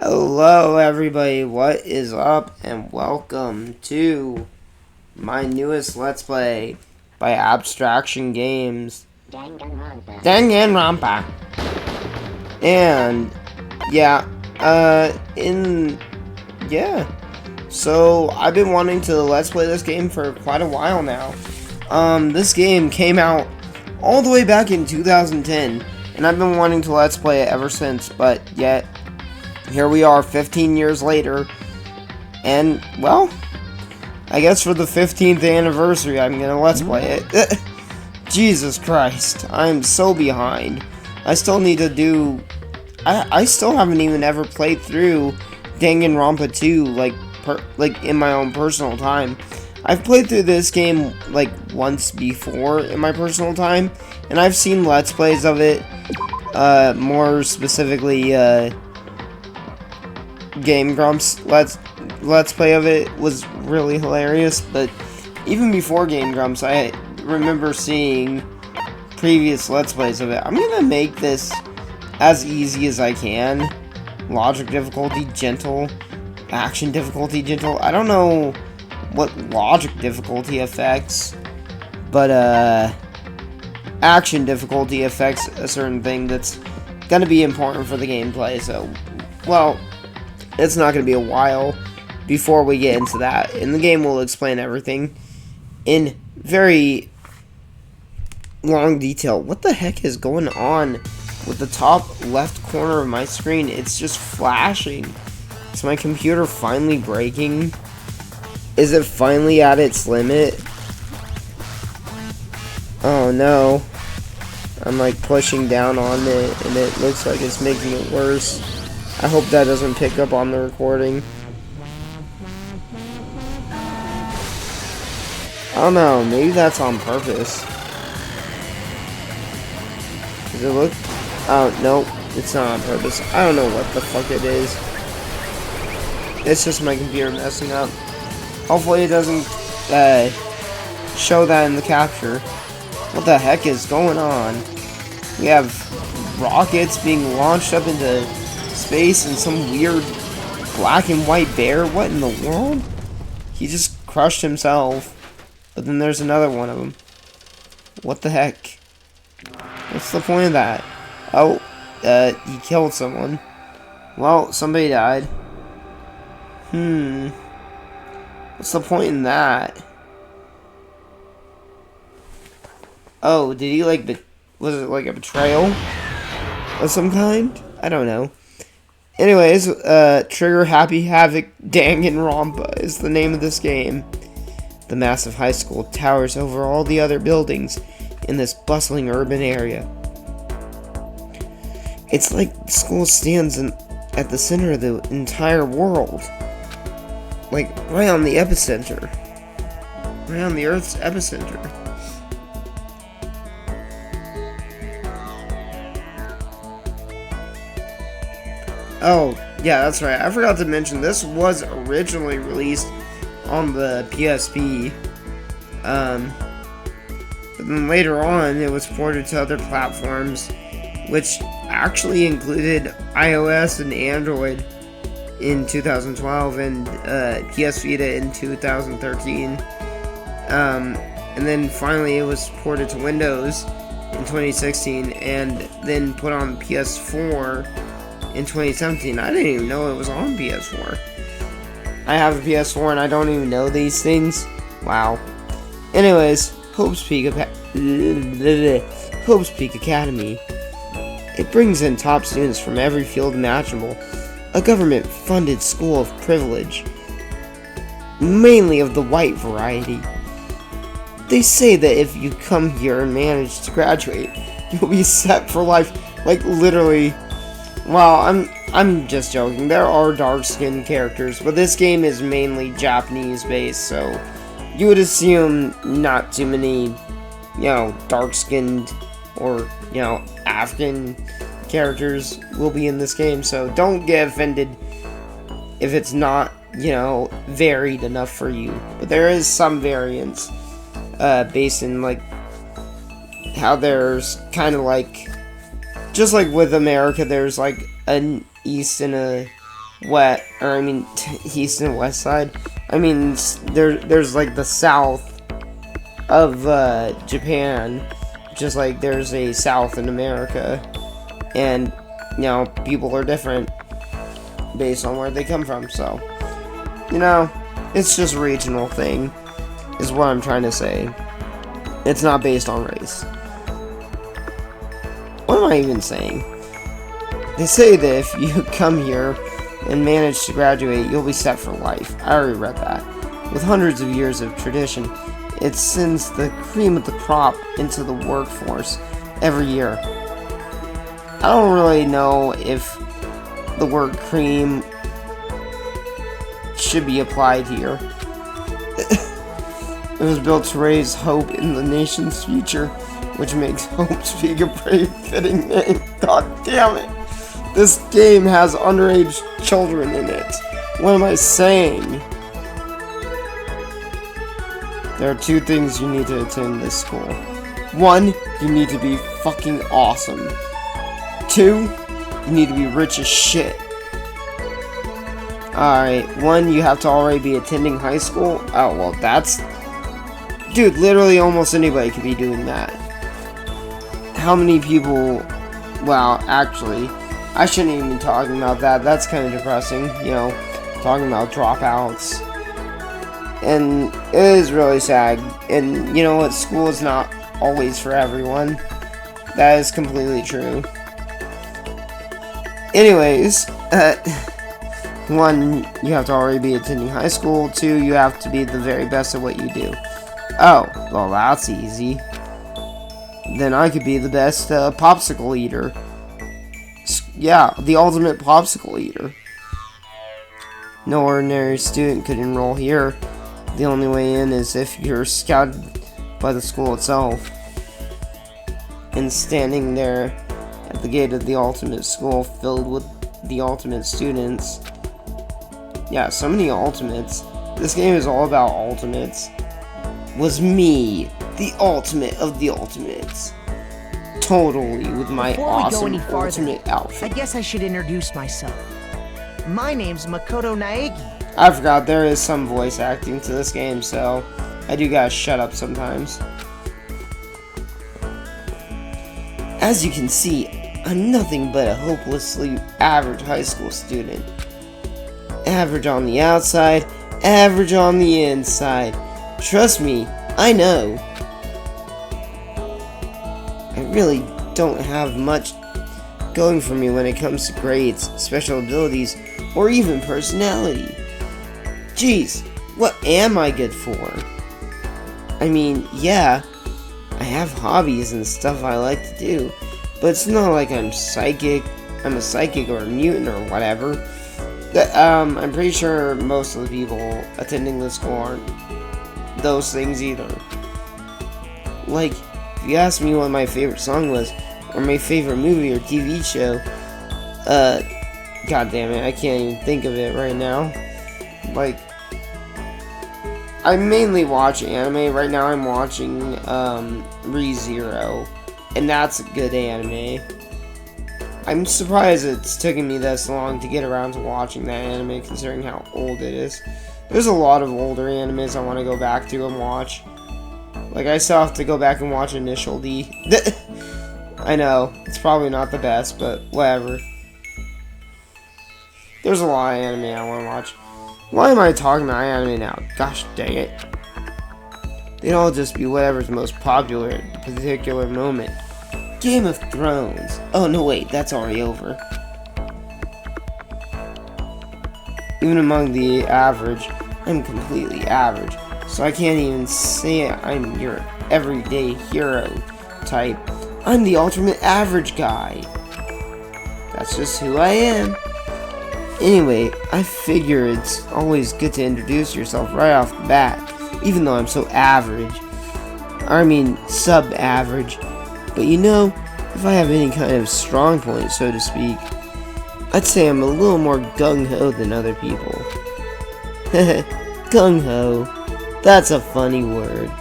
Hello, everybody. What is up? And welcome to my newest Let's Play by Abstraction Games, Danganronpa. And yeah, So I've been wanting to Let's Play this game for quite a while now. This game came out all the way back in 2010, and I've been wanting to Let's Play it ever since. But yet, here we are 15 years later, and, well, I guess for the 15th anniversary, I'm gonna Let's Play it. Jesus Christ, I'm so behind. I still need to do... I still haven't even ever played through Danganronpa 2, like in my own personal time. I've played through this game, like, once before in my personal time, and I've seen Let's Plays of it, more specifically, Game Grumps let's play of it was really hilarious, but even before Game Grumps, I remember seeing previous Let's Plays of it. I'm gonna make this as easy as I can. Logic difficulty gentle, action difficulty gentle. I don't know what logic difficulty affects, but action difficulty affects a certain thing that's gonna be important for the gameplay. So, well, it's not going to be a while before we get into that. And the game will explain everything in very long detail. What the heck is going on with the top left corner of my screen? It's just flashing. Is my computer finally breaking? Is it finally at its limit? Oh no. I'm like pushing down on it and it looks like it's making it worse. I hope that doesn't pick up on the recording. I don't know, maybe that's on purpose. Does it look... Oh, no, it's not on purpose. I don't know what the fuck it is. It's just my computer messing up. Hopefully it doesn't show that in the capture. What the heck is going on? We have rockets being launched up into space and some weird black and white bear. What in the world? He just crushed himself. But then there's another one of them. What the heck? What's the point of that? Oh, he killed someone. Well, somebody died. What's the point in that? Oh, did he was it like a betrayal of some kind? I don't know. Anyways, Trigger Happy Havoc Danganronpa is the name of this game. The massive high school towers over all the other buildings in this bustling urban area. It's like the school stands at the center of the entire world. Like, right on the epicenter. Right on the Earth's epicenter. Oh, yeah, that's right. I forgot to mention, this was originally released on the PSP. But then later on, it was ported to other platforms, which actually included iOS and Android in 2012 and PS Vita in 2013. And then finally, it was ported to Windows in 2016 and then put on PS4 in 2017. I didn't even know it was on PS4. I have a PS4 and I don't even know these things. Wow. Anyways, Hope's Peak Academy. It brings in top students from every field imaginable. A government-funded school of privilege. Mainly of the white variety. They say that if you come here and manage to graduate, you'll be set for life. Like, literally... Well, I'm just joking. There are dark-skinned characters, but this game is mainly Japanese-based, so you would assume not too many, dark-skinned or, African characters will be in this game, so don't get offended if it's not, varied enough for you. But there is some variance, based in, how there's kind of just like with America, there's like an East and a east and west side. I mean, there's like the south of Japan, just like there's a south in America, and people are different based on where they come from. So, it's just a regional thing, is what I'm trying to say. It's not based on race. What am I even saying? They say that if you come here and manage to graduate, you'll be set for life. I already read that. With hundreds of years of tradition, it sends the cream of the crop into the workforce every year. I don't really know if the word cream should be applied here. It was built to raise hope in the nation's future, which makes hope speak a pretty fitting name. God damn it. This game has underage children in it. What am I saying? There are 2 things you need to attend this school. 1, you need to be fucking awesome. 2, you need to be rich as shit. Alright, 1, you have to already be attending high school. Oh, well, that's... Dude, literally almost anybody could be doing that. How many people... Well, actually, I shouldn't even be talking about that. That's kind of depressing, talking about dropouts. And it is really sad. And you know what? School is not always for everyone. That is completely true. Anyways, 1, you have to already be attending high school. 2, you have to be the very best at what you do. Oh, well, that's easy. Then I could be the best popsicle eater. Yeah, the ultimate popsicle eater. No ordinary student could enroll here. The only way in is if you're scouted by the school itself. And standing there at the gate of the ultimate school filled with the ultimate students. Yeah, so many ultimates. This game is all about ultimates. Was me, the ultimate of the ultimates. Totally, with my awesome ultimate outfit. I guess I should introduce myself. My name's Makoto Naegi. I forgot there is some voice acting to this game, so I do gotta shut up sometimes. As you can see, I'm nothing but a hopelessly average high school student. Average on the outside, average on the inside. Trust me, I know. I really don't have much going for me when it comes to grades, special abilities, or even personality. Jeez, what am I good for? I mean, yeah, I have hobbies and stuff I like to do, but it's not like I'm a psychic or a mutant or whatever. I'm pretty sure most of the people attending this school aren't those things either. Like, if you ask me what my favorite song was, or my favorite movie or TV show, god damn it, I can't even think of it right now. Like, I mainly watch anime. Right now I'm watching Re:Zero, and that's a good anime. I'm surprised it's taken me this long to get around to watching that anime, considering how old it is. There's a lot of older animes I want to go back to and watch. Like, I still have to go back and watch Initial D. I know, it's probably not the best, but whatever. There's a lot of anime I want to watch. Why am I talking about anime now? Gosh dang it. They'd all just be whatever's most popular at the particular moment. Game of Thrones. Oh no, wait, that's already over. Even among the average, I'm completely average. So I can't even say I'm your everyday hero type. I'm the ultimate average guy. That's just who I am. Anyway, I figure it's always good to introduce yourself right off the bat, even though I'm so average. I mean, sub-average. But you know, if I have any kind of strong point, so to speak, I'd say I'm a little more gung-ho than other people. Gung-ho. That's a funny word.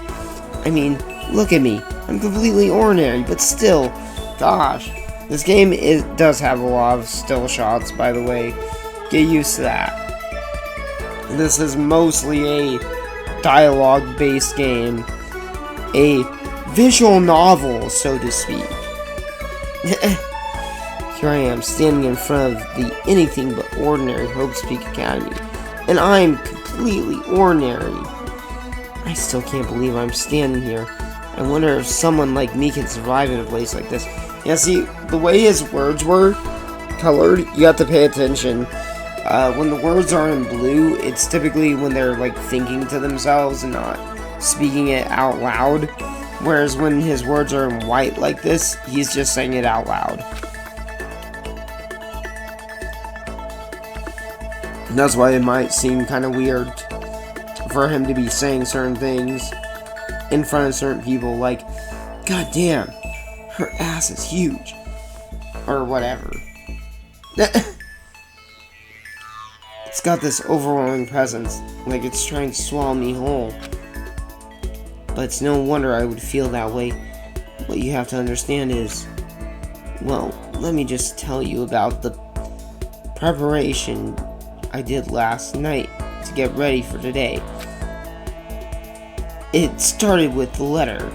I mean, look at me. I'm completely ordinary, but still, gosh. This game does have a lot of still shots, by the way. Get used to that. This is mostly a dialogue-based game. A visual novel, so to speak. Here I am, standing in front of the anything but ordinary Hope's Peak Academy. And I'm completely ordinary. I still can't believe I'm standing here. I wonder if someone like me can survive in a place like this. Yeah, see, the way his words were colored, you have to pay attention. When the words are in blue, it's typically when they're like thinking to themselves and not speaking it out loud. Whereas when his words are in white like this, he's just saying it out loud. And that's why it might seem kind of weird for him to be saying certain things in front of certain people, like, God damn, her ass is huge, or whatever. It's got this overwhelming presence, like it's trying to swallow me whole. But it's no wonder I would feel that way. What you have to understand is, well, let me just tell you about the preparation I did last night to get ready for today. It started with the letter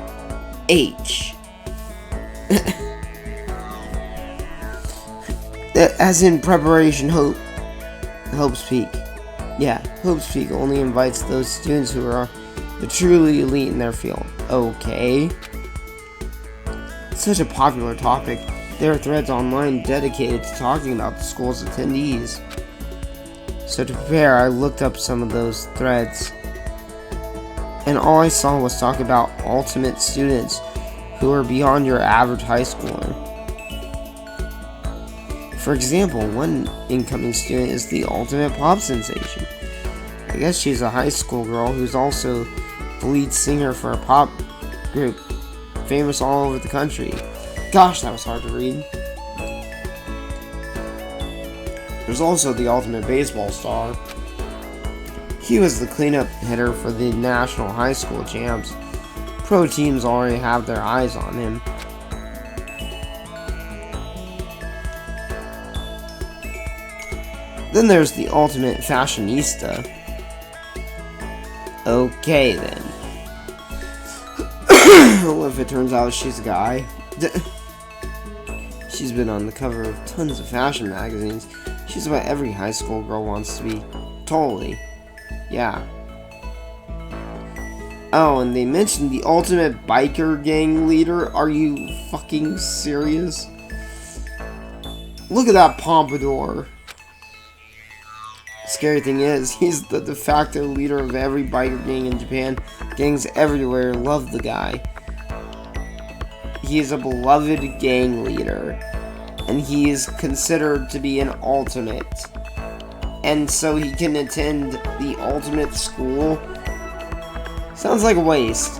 H. As in Preparation Hope's Peak. Yeah, Hope's Peak only invites those students who are the truly elite in their field. Okay. It's such a popular topic. There are threads online dedicated to talking about the school's attendees. So to prepare, I looked up some of those threads. And all I saw was talk about ultimate students who are beyond your average high schooler. For example, one incoming student is the ultimate pop sensation. I guess she's a high school girl who's also the lead singer for a pop group famous all over the country. Gosh, that was hard to read. There's also the ultimate baseball star. He was the cleanup hitter for the national high school champs. Pro teams already have their eyes on him. Then there's the ultimate fashionista. Okay then. What if it turns out she's a guy? She's been on the cover of tons of fashion magazines. She's what every high school girl wants to be. Totally. Yeah. Oh, and they mentioned the ultimate biker gang leader. Are you fucking serious? Look at that pompadour. Scary thing is, he's the de facto leader of every biker gang in Japan. Gangs everywhere love the guy. He is a beloved gang leader. And he is considered to be an ultimate. And so he can attend the ultimate school. Sounds like a waste.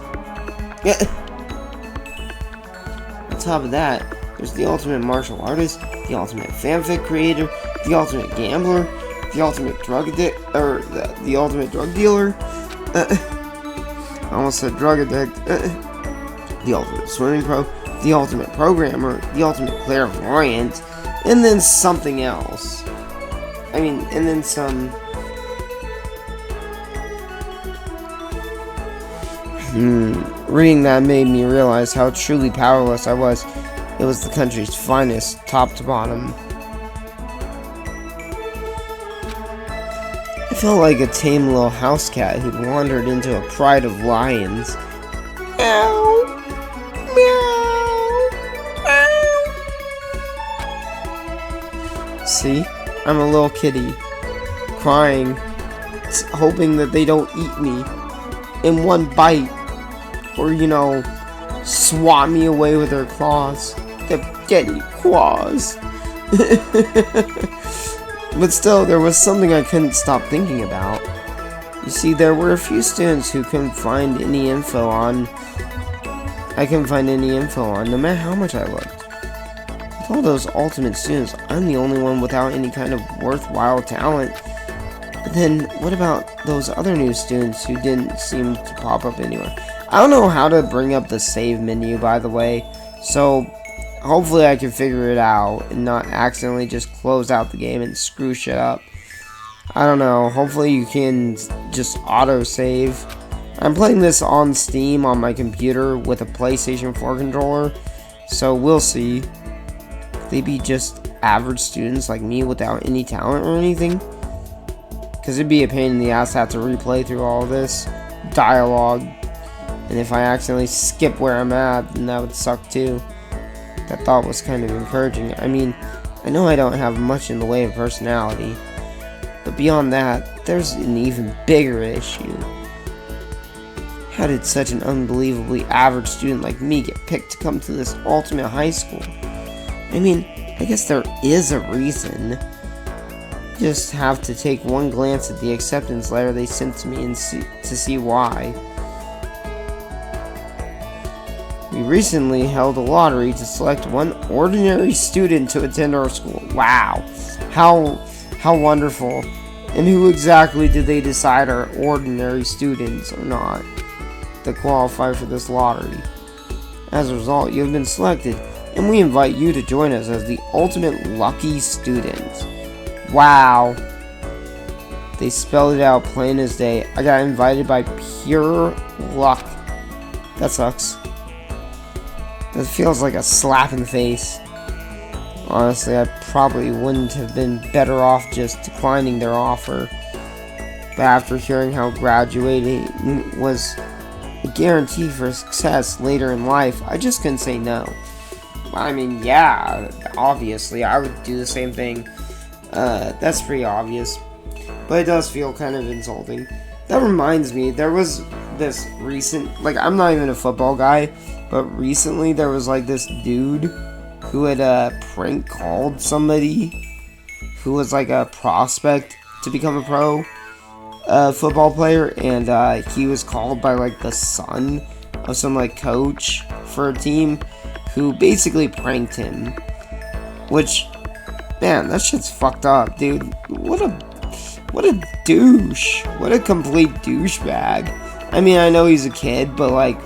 On top of that, there's the ultimate martial artist, the ultimate fanfic creator, the ultimate gambler, the ultimate drug addict, or the ultimate drug dealer. I almost said drug addict. The ultimate swimming pro, the ultimate programmer, the ultimate clairvoyant, and then something else. I mean, and then some. Reading that made me realize how truly powerless I was. It was the country's finest, top to bottom. I felt like a tame little house cat who'd wandered into a pride of lions. Meow! Meow! Meow! See? I'm a little kitty. Crying. Hoping that they don't eat me in one bite. Or, you know, swat me away with their claws. The kitty claws. But still, there was something I couldn't stop thinking about. You see, there were a few students who couldn't find any info on. I couldn't find any info on, no matter how much I looked. With all those ultimate students, I'm the only one without any kind of worthwhile talent. But then, what about those other new students who didn't seem to pop up anywhere? I don't know how to bring up the save menu, by the way, so hopefully I can figure it out and not accidentally just close out the game and screw shit up. I don't know. Hopefully you can just autosave. I'm playing this on Steam on my computer with a PlayStation 4 controller, so we'll see. They be just average students like me without any talent or anything? Because it'd be a pain in the ass to have to replay through all this dialogue. And if I accidentally skip where I'm at, then that would suck too. That thought was kind of encouraging. I mean, I know I don't have much in the way of personality. But beyond that, there's an even bigger issue. How did such an unbelievably average student like me get picked to come to this ultimate high school? I mean, I guess there is a reason. Just have to take one glance at the acceptance letter they sent to me and to see why. We recently held a lottery to select one ordinary student to attend our school. Wow, how wonderful. And who exactly did they decide are ordinary students or not that qualify for this lottery? As a result, you have been selected, and we invite you to join us as the ultimate lucky student. Wow. They spelled it out plain as day. I got invited by pure luck. That sucks. That feels like a slap in the face. Honestly, I probably wouldn't have been better off just declining their offer. But after hearing how graduating was a guarantee for success later in life, I just couldn't say no. I mean, yeah, obviously, I would do the same thing. That's pretty obvious. But it does feel kind of insulting. That reminds me, there was this recent, like, I'm not even a football guy, but recently there was, like, this dude who had, prank called somebody who was, like, a prospect to become a pro football player, and, he was called by, like, the son of some, like, coach for a team who basically pranked him, which, man, that shit's fucked up, dude. What a douche. What a complete douchebag. I mean, I know he's a kid, but, like,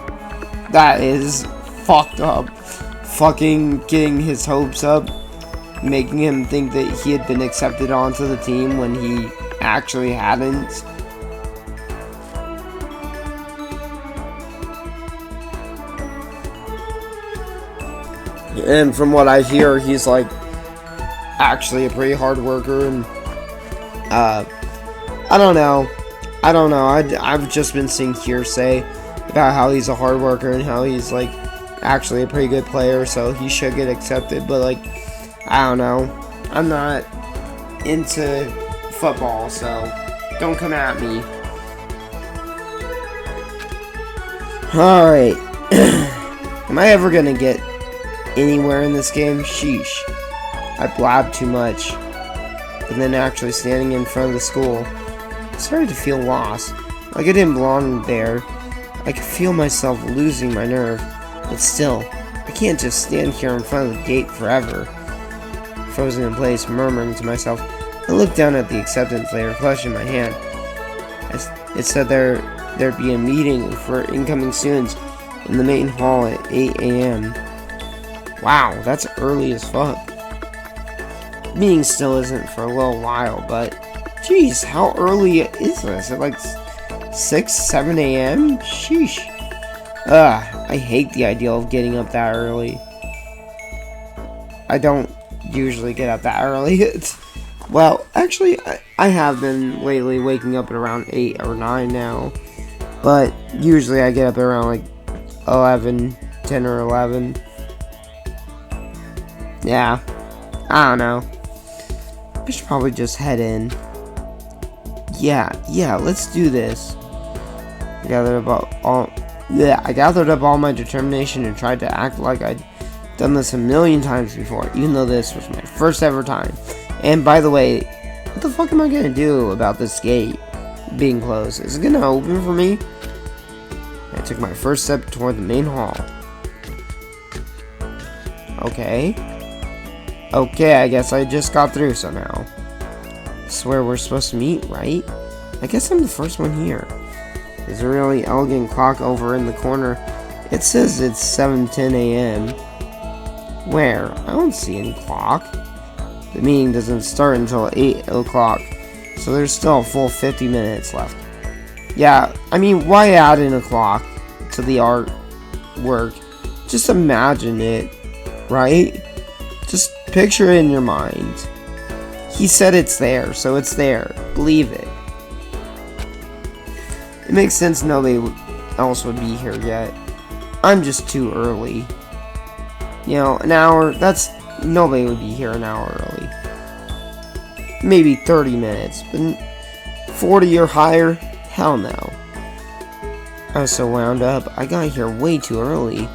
that is fucked up. Fucking getting his hopes up, making him think that he had been accepted onto the team when he actually hadn't. And from what I hear, he's, like, actually a pretty hard worker, and I don't know. I've just been seeing hearsay about how he's a hard worker and how he's, like, actually a pretty good player, so he should get accepted. But, like, I don't know. I'm not into football, so don't come at me. Alright. Am I ever gonna get anywhere in this game? Sheesh. I blabbed too much. But then actually standing in front of the school, I started to feel lost. Like I didn't belong there. I could feel myself losing my nerve. But still, I can't just stand here in front of the gate forever. Frozen in place, murmuring to myself, I looked down at the acceptance letter clutched in my hand. It said there'd be a meeting for incoming students in the main hall at 8 a.m. Wow, that's early as fuck. Meeting still isn't for a little while, but jeez, how early is this? At like 6, 7 a.m.? Sheesh. I hate the idea of getting up that early. I don't usually get up that early. Well, actually, I have been lately waking up at around 8 or 9 now. But usually I get up at around like 11, 10 or 11. Yeah, I don't know. I should probably just head in. Yeah, let's do this. I gathered up all my determination and tried to act like I'd done this a million times before, even though this was my first ever time. And by the way, what the fuck am I gonna do about this gate being closed? Is it gonna open for me? I took my first step toward the main hall. Okay, I guess I just got through somehow. This is where we're supposed to meet, right? I guess I'm the first one here. There's a really elegant clock over in the corner. It says it's 7:10 a.m. Where? I don't see any clock. The meeting doesn't start until 8 o'clock. So there's still a full 50 minutes left. Yeah, I mean, why add in a clock to the artwork? Just imagine it, right? Just picture it in your mind. He said it's there, so it's there. Believe it. It makes sense nobody else would be here yet. I'm just too early. You know, an hour, nobody would be here an hour early. Maybe 30 minutes, but 40 or higher? Hell no. I was so wound up, I got here way too early.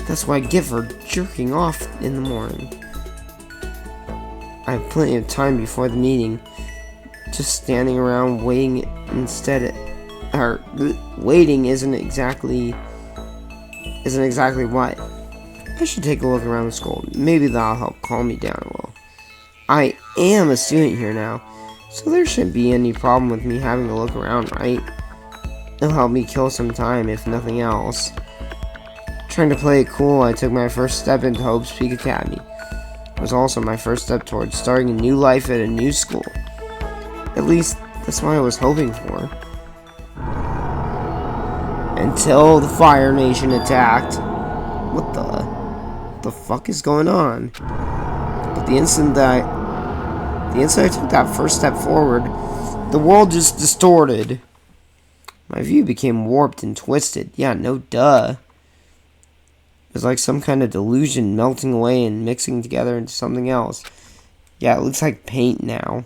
That's what I get for jerking off in the morning. I have plenty of time before the meeting. Just standing around waiting waiting isn't exactly what. I should take a look around the school. Maybe that'll help calm me down a little. I am a student here now, so there shouldn't be any problem with me having a look around, right? It'll help me kill some time, if nothing else. Trying to play it cool, I took my first step into Hope's Peak Academy. It was also my first step towards starting a new life at a new school. At least, that's what I was hoping for. Until the Fire Nation attacked. What the fuck is going on? But the instant I took that first step forward, the world just distorted. My view became warped and twisted. Yeah, no duh. It was like some kind of delusion melting away and mixing together into something else. Yeah, it looks like paint now.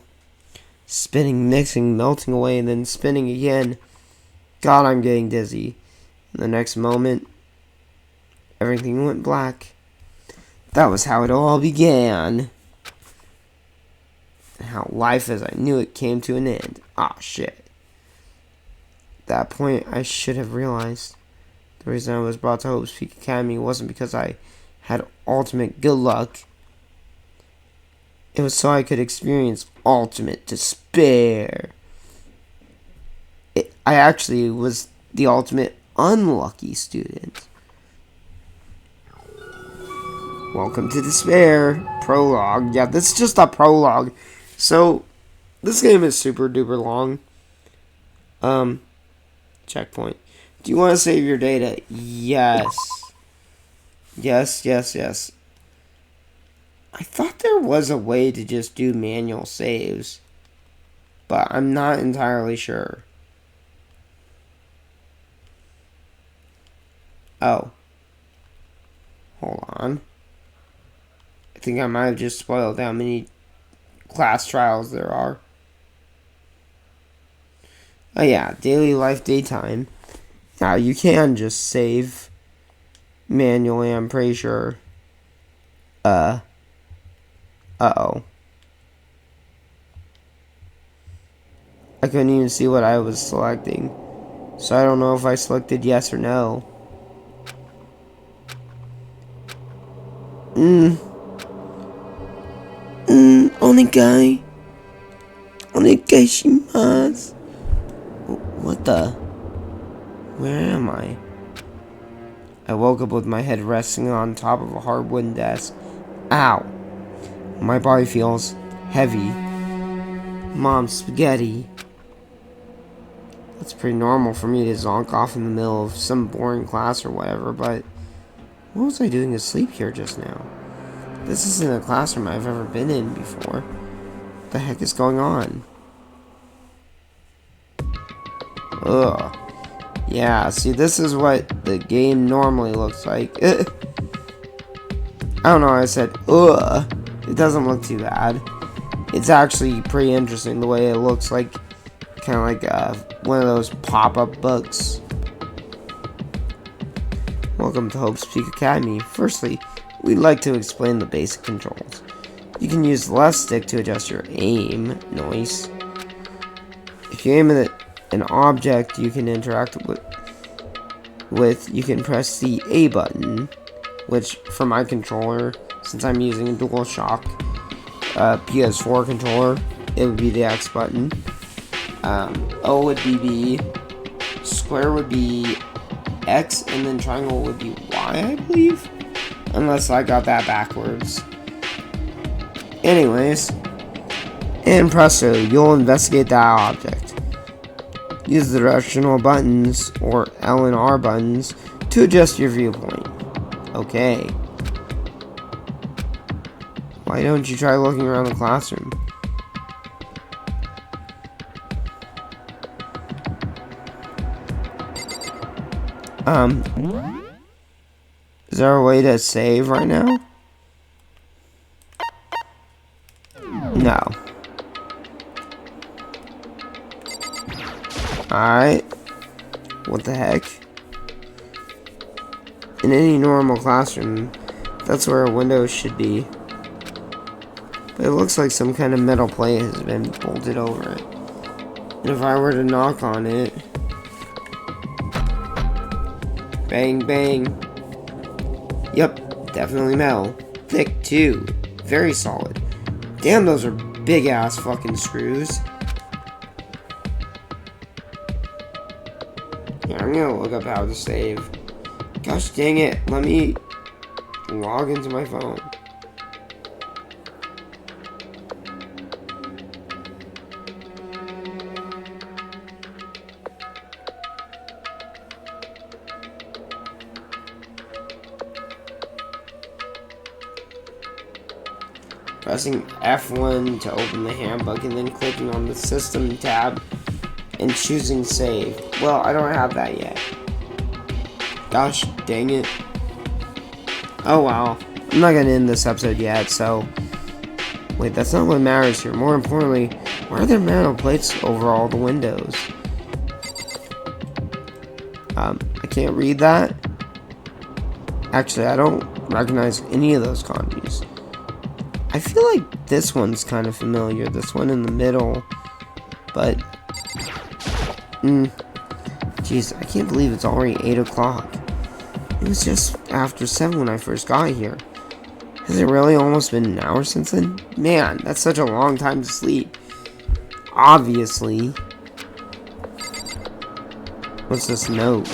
Spinning, mixing, melting away, and then spinning again. God, I'm getting dizzy. In the next moment, everything went black. That was how it all began. And how life as I knew it came to an end. Ah, shit. At that point, I should have realized the reason I was brought to Hope's Peak Academy wasn't because I had ultimate good luck. It was so I could experience ultimate despair. I actually was the ultimate unlucky student. Welcome to Despair. Prologue. Yeah, this is just a prologue. So, this game is super duper long. Checkpoint. Do you want to save your data? Yes. Yes. I thought there was a way to just do manual saves, but I'm not entirely sure. Oh. Hold on. I think I might have just spoiled how many class trials there are. Oh yeah, daily life, daytime. Now you can just save manually, I'm pretty sure. Uh-oh. I couldn't even see what I was selecting, so I don't know if I selected yes or no. Onegai shimasu. What the? Where am I? I woke up with my head resting on top of a hard wooden desk. Ow! My body feels heavy. Mom's spaghetti. It's pretty normal for me to zonk off in the middle of some boring class or whatever, but what was I doing asleep here just now? This isn't a classroom I've ever been in before. What the heck is going on? Ugh. Yeah, see, this is what the game normally looks like. I don't know why I said ugh. It doesn't look too bad. It's actually pretty interesting the way it looks like. Kind of like one of those pop-up books. Welcome to Hope's Peak Academy. Firstly, we'd like to explain the basic controls. You can use the left stick to adjust your aim. Nice. If you aim at an object you can interact with, you can press the A button, which for my controller, since I'm using a DualShock PS4 controller, it would be the X button. O would be B, square would be X, and then triangle would be Y, I believe. Unless I got that backwards. Anyways, And presto, you'll investigate that object. Use the directional buttons, or L and R buttons, to adjust your viewpoint. Okay. Why don't you try looking around the classroom? Is there a way to save right now? No. Alright. What the heck? In any normal classroom, that's where a window should be. But it looks like some kind of metal plate has been bolted over it. And if I were to knock on it... Bang, bang. Yep, definitely metal. Thick, too. Very solid. Damn, those are big-ass fucking screws. Yeah, I'm gonna look up how to save. Gosh dang it, let me log into my phone. Pressing F1 to open the handbook and then clicking on the system tab and choosing save. Well, I don't have that yet. Gosh dang it. Oh wow. I'm not gonna end this episode yet, so... Wait, that's not what matters here. More importantly, why are there metal plates over all the windows? I can't read that. Actually, I don't recognize any of those kanjis. I feel like this one's kind of familiar. This one in the middle. But... Jeez, I can't believe it's already 8 o'clock. It was just after 7 when I first got here. Has it really almost been an hour since then? Man, that's such a long time to sleep. Obviously. What's this note?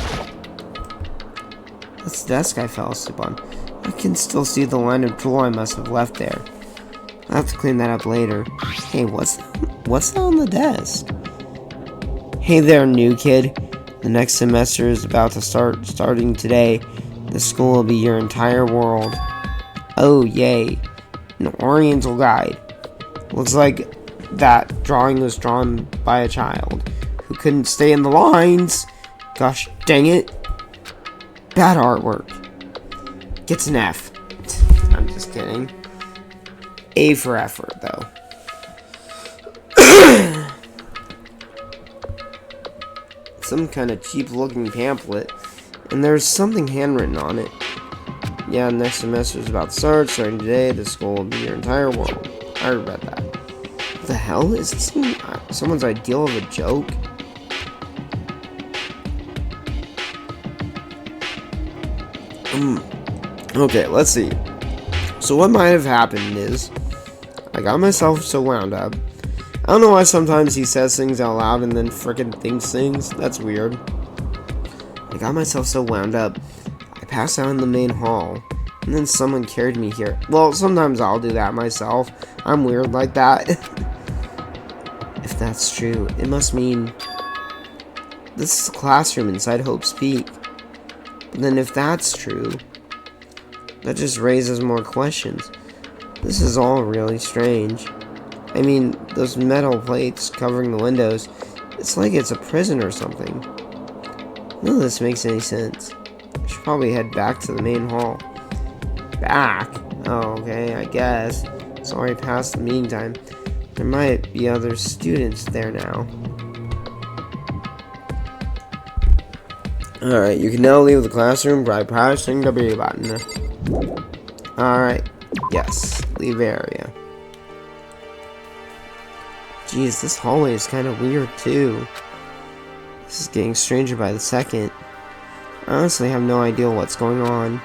That's the desk I fell asleep on. I can still see the line of drool I must have left there. I'll have to clean that up later. Hey, what's that on the desk? Hey there, new kid. The next semester is about to start. Starting today, the school will be your entire world. Oh, yay. An Oriental guide. Looks like that drawing was drawn by a child who couldn't stay in the lines. Gosh dang it. Bad artwork. Gets an F. I'm just kidding. A for effort, though. Some kind of cheap-looking pamphlet, and there's something handwritten on it. Yeah, next semester is about to start. Starting today, the school will be your entire world. I read that. What the hell? Is this someone's ideal of a joke? Okay, let's see. So what might have happened is, I got myself so wound up. I don't know why sometimes he says things out loud and then frickin' thinks things. That's weird. I got myself so wound up, I passed out in the main hall, and then someone carried me here. Well, sometimes I'll do that myself. I'm weird like that. If that's true, it must mean this is a classroom inside Hope's Peak. But then if that's true, that just raises more questions. This is all really strange. I mean, those metal plates covering the windows, it's like it's a prison or something. None of this makes any sense. I should probably head back to the main hall. Back? Oh, okay, I guess. It's already past the meeting time. There might be other students there now. Alright, you can now leave the classroom by pressing the B button. Alright, yes, leave area. Jeez, this hallway is kind of weird too. This is getting stranger by the second. I honestly have no idea what's going on.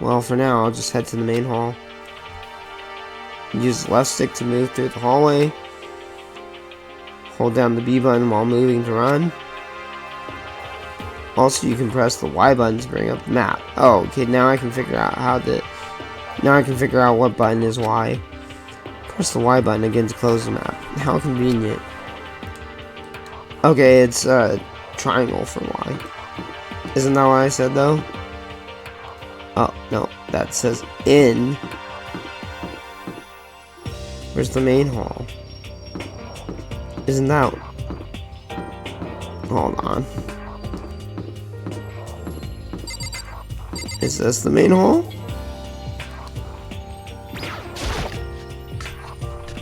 Well, for now, I'll just head to the main hall. Use the left stick to move through the hallway. Hold down the B button while moving to run. Also, you can press the Y button to bring up the map. Oh, okay, now I can figure out what button is Y. Press the Y button again to close the map. How convenient. Okay, it's triangle for Y. Isn't that what I said though? Oh, no, that says in. Where's the main hall? Isn't that... Hold on. Is this the main hall?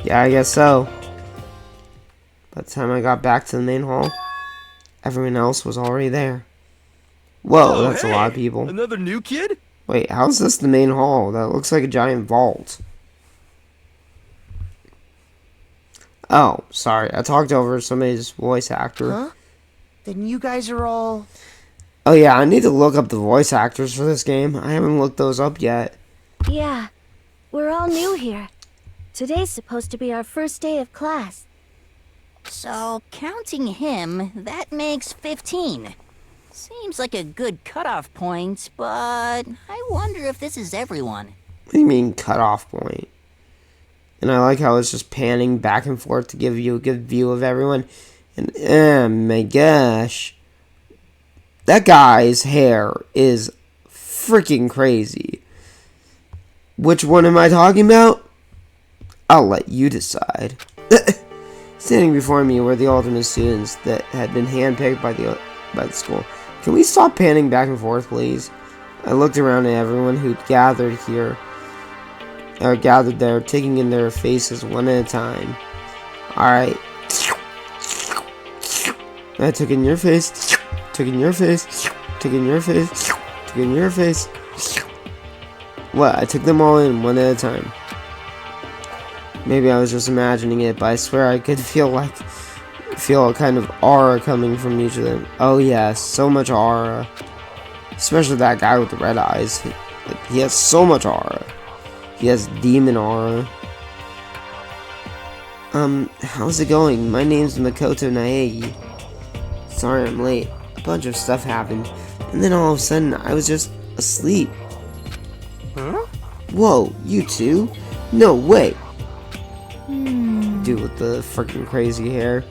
Yeah, I guess so. By the time I got back to the main hall, everyone else was already there. Whoa, that's a lot of people. Another new kid? Wait, how's this the main hall? That looks like a giant vault. Oh, sorry. I talked over somebody's voice actor. Huh? Then you guys are all... Oh yeah, I need to look up the voice actors for this game. I haven't looked those up yet. Yeah, we're all new here. Today's supposed to be our first day of class. So, counting him, that makes 15. Seems like a good cutoff point, but I wonder if this is everyone. What do you mean cutoff point? And I like how it's just panning back and forth to give you a good view of everyone. And oh my gosh. That guy's hair is freaking crazy. Which one am I talking about? I'll let you decide. Standing before me were the ultimate students that had been handpicked by the school. Can we stop panning back and forth, please? I looked around at everyone who'd gathered here, or gathered there, taking in their faces one at a time. Alright. I took in your face, took in your face, took in your face, took in your face. What? I took them all in one at a time. Maybe I was just imagining it, but I swear I could feel a kind of aura coming from each of them. Oh yes, so much aura. Especially that guy with the red eyes. He has so much aura. He has demon aura. How's it going? My name's Makoto Naegi. Sorry I'm late. A bunch of stuff happened, and then all of a sudden I was just asleep. Huh? Whoa, you two? No way. Dude with the freaking crazy hair.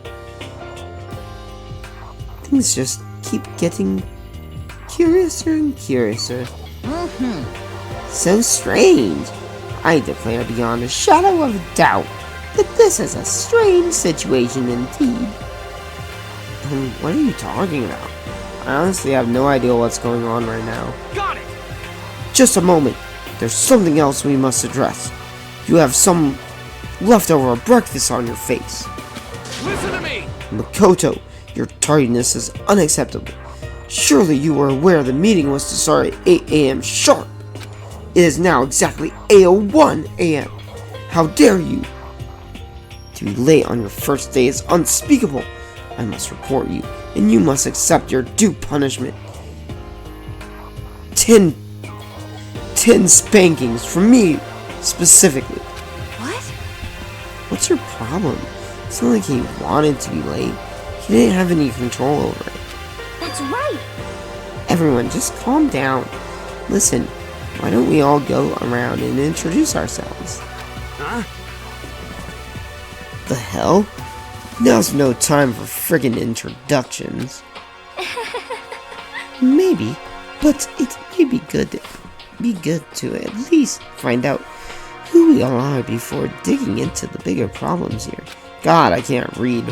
Things just keep getting curiouser and curiouser. So strange. I declare beyond a shadow of a doubt that this is a strange situation indeed. What are you talking about? I honestly have no idea what's going on right now. Got it! Just a moment. There's something else we must address. You have some leftover breakfast on your face. Listen to me! Makoto, your tardiness is unacceptable. Surely you were aware the meeting was to start at 8 a.m. sharp. It is now exactly 8:01 a.m. How dare you? To be late on your first day is unspeakable. I must report you, and you must accept your due punishment. 10 spankings from me, specifically. What? What's your problem? It's not like he wanted to be late. He didn't have any control over it. That's right. Everyone, just calm down. Listen, why don't we all go around and introduce ourselves? Huh? The hell? Now's no time for friggin' introductions. Maybe, but it may be good to at least find out who we all are before digging into the bigger problems here. God, I can't read.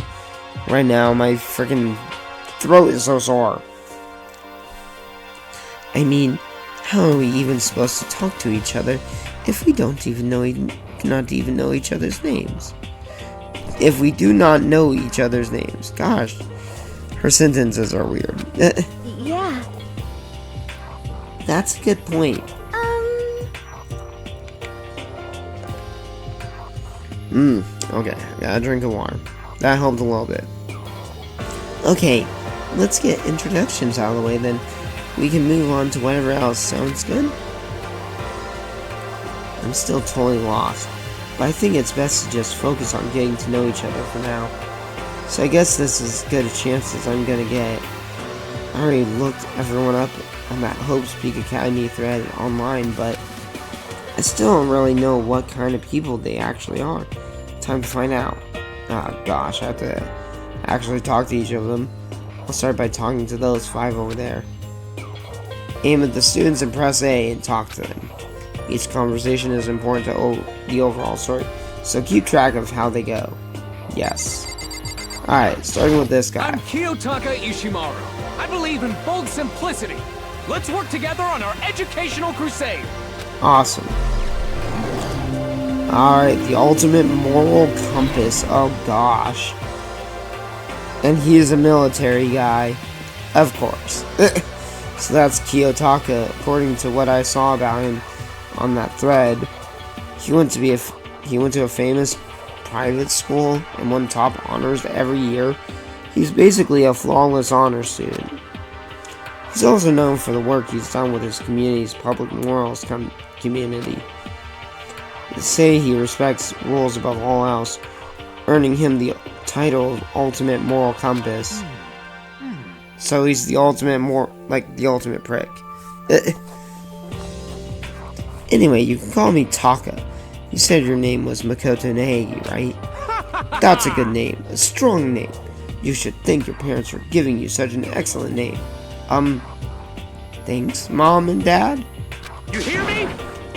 Right now, my freaking throat is so sore. I mean, how are we even supposed to talk to each other if we not even know each other's names? If we do not know each other's names. Gosh, her sentences are weird. Yeah. That's a good point. Okay, I got a drink of water. That helped a little bit. Okay, let's get introductions out of the way, then we can move on to whatever else. Sounds good? I'm still totally lost, but I think it's best to just focus on getting to know each other for now. So I guess this is as good a chance as I'm gonna get. I already looked everyone up on that Hope's Peak Academy thread online, but I still don't really know what kind of people they actually are. Time to find out. Ah, gosh, I have to actually talk to each of them. I'll start by talking to those 5 over there. Aim at the students and press A and talk to them. Each conversation is important to the overall story, so keep track of how they go. Yes. Alright, starting with this guy. I'm Kiyotaka Ishimaru. I believe in bold simplicity. Let's work together on our educational crusade. Awesome. Alright, the ultimate moral compass. Oh gosh. And he is a military guy. Of course. So that's Kiyotaka, according to what I saw about him on that thread. He went to a famous private school and won top honors every year. He's basically a flawless honor student. He's also known for the work he's done with his community's public morals community. They say he respects rules above all else, earning him the title of Ultimate Moral Compass. So he's the ultimate the ultimate prick. Anyway, you can call me Taka. You said your name was Makoto Nahegi, right? That's a good name, a strong name. You should thank your parents for giving you such an excellent name. Thanks, Mom and Dad? You hear me?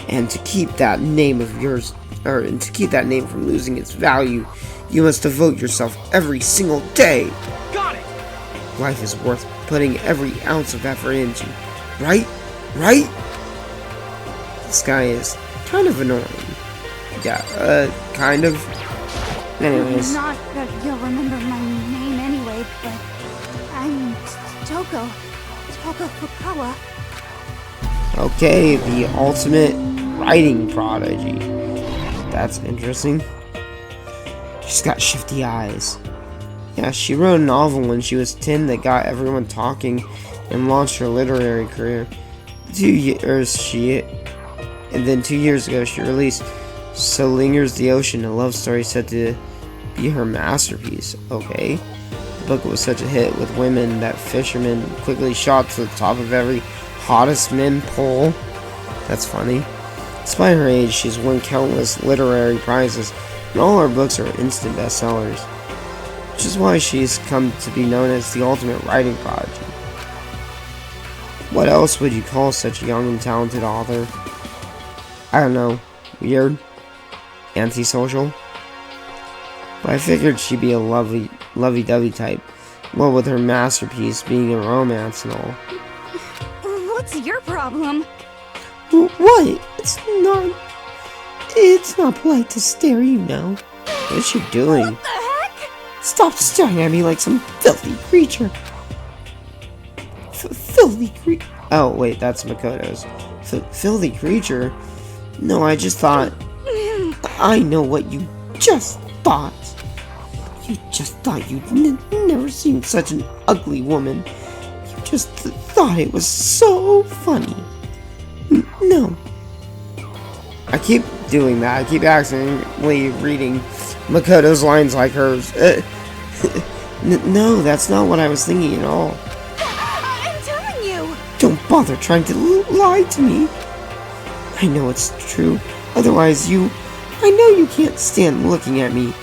And to keep that name of yours, and to keep that name from losing its value, you must devote yourself every single day. Got it! Life is worth putting every ounce of effort into. Right? Right? This guy is kind of annoying. Yeah, kind of. Anyways. Not that you'll remember my name anyway, but I'm Toko Fukawa. Okay, the ultimate writing prodigy. That's interesting. She's got shifty eyes. Yeah, she wrote a novel when she was 10 that got everyone talking and launched her literary career. 2 years ago she released So Lingers the Ocean, a love story said to be her masterpiece. Okay. The book was such a hit with women that fishermen quickly shot to the top of every hottest men poll. That's funny. Despite her age, she's won countless literary prizes, and all her books are instant bestsellers, which is why she's come to be known as the ultimate writing prodigy. What else would you call such a young and talented author? I don't know. Weird? Antisocial? But I figured she'd be a lovey-dovey type, what with her masterpiece being a romance and all. What's your problem? What? It's not polite to stare, you know. What's she doing? What the heck? Stop staring at me like some filthy creature. Filthy creature. Oh, wait, that's Makoto's. Filthy creature? No, I just thought... I know what you just thought. You just thought you'd never seen such an ugly woman. You just thought it was so funny. No. I keep doing that. I keep accidentally reading Makoto's lines like hers. No, that's not what I was thinking at all. I'm telling you. Don't bother trying to lie to me. I know it's true. Otherwise, I know you can't stand looking at me.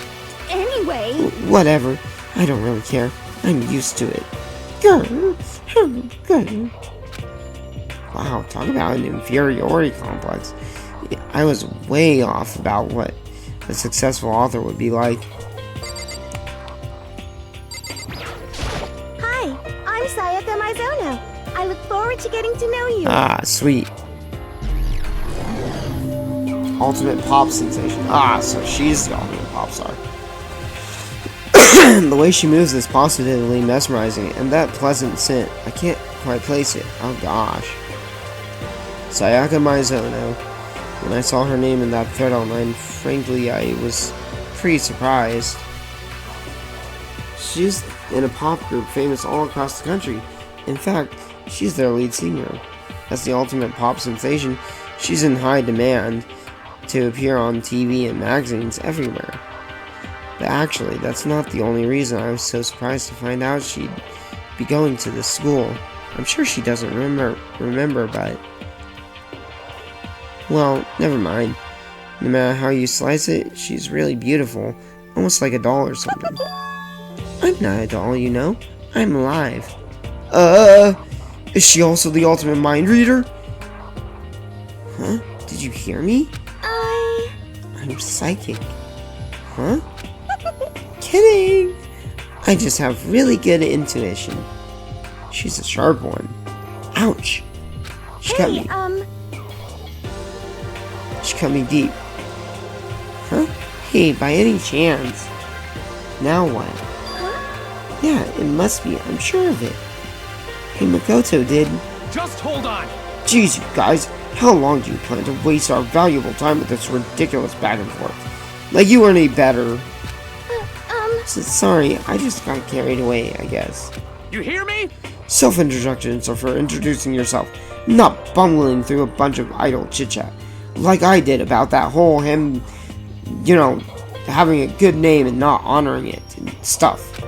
Anyway. Whatever. I don't really care. I'm used to it. Grr. Wow, talk about an inferiority complex. I was way off about what a successful author would be like. Hi, I'm Sayaka Mizono. I look forward to getting to know you. Ah, sweet. Ultimate pop sensation. Ah, so she's the ultimate pop star. The way she moves is positively mesmerizing, and that pleasant scent, I can't quite place it. Oh gosh. Sayaka Mizono. When I saw her name in that thread online, frankly, I was pretty surprised. She's in a pop group famous all across the country. In fact, she's their lead singer. As the ultimate pop sensation, she's in high demand to appear on TV and magazines everywhere. But actually, that's not the only reason I was so surprised to find out she'd be going to this school. I'm sure she doesn't remember, but... Well, never mind. No matter how you slice it, she's really beautiful. Almost like a doll or something. I'm not a doll, you know. I'm alive. Is she also the ultimate mind reader? Huh? Did you hear me? I'm psychic. Huh? Kidding! I just have really good intuition. She's a sharp one. Ouch! She cut me. She cut me deep. Huh? Hey, by any chance. Now what? Yeah, it must be. I'm sure of it. Hey, Makoto did. Just hold on. Jeez, you guys. How long do you plan to waste our valuable time with this ridiculous back and forth? Like you weren't any better. Sorry, I just got carried away, I guess. You hear me? Self-introductions are for introducing yourself, not bungling through a bunch of idle chit-chat. Like I did about that whole him, you know, having a good name and not honoring it and stuff.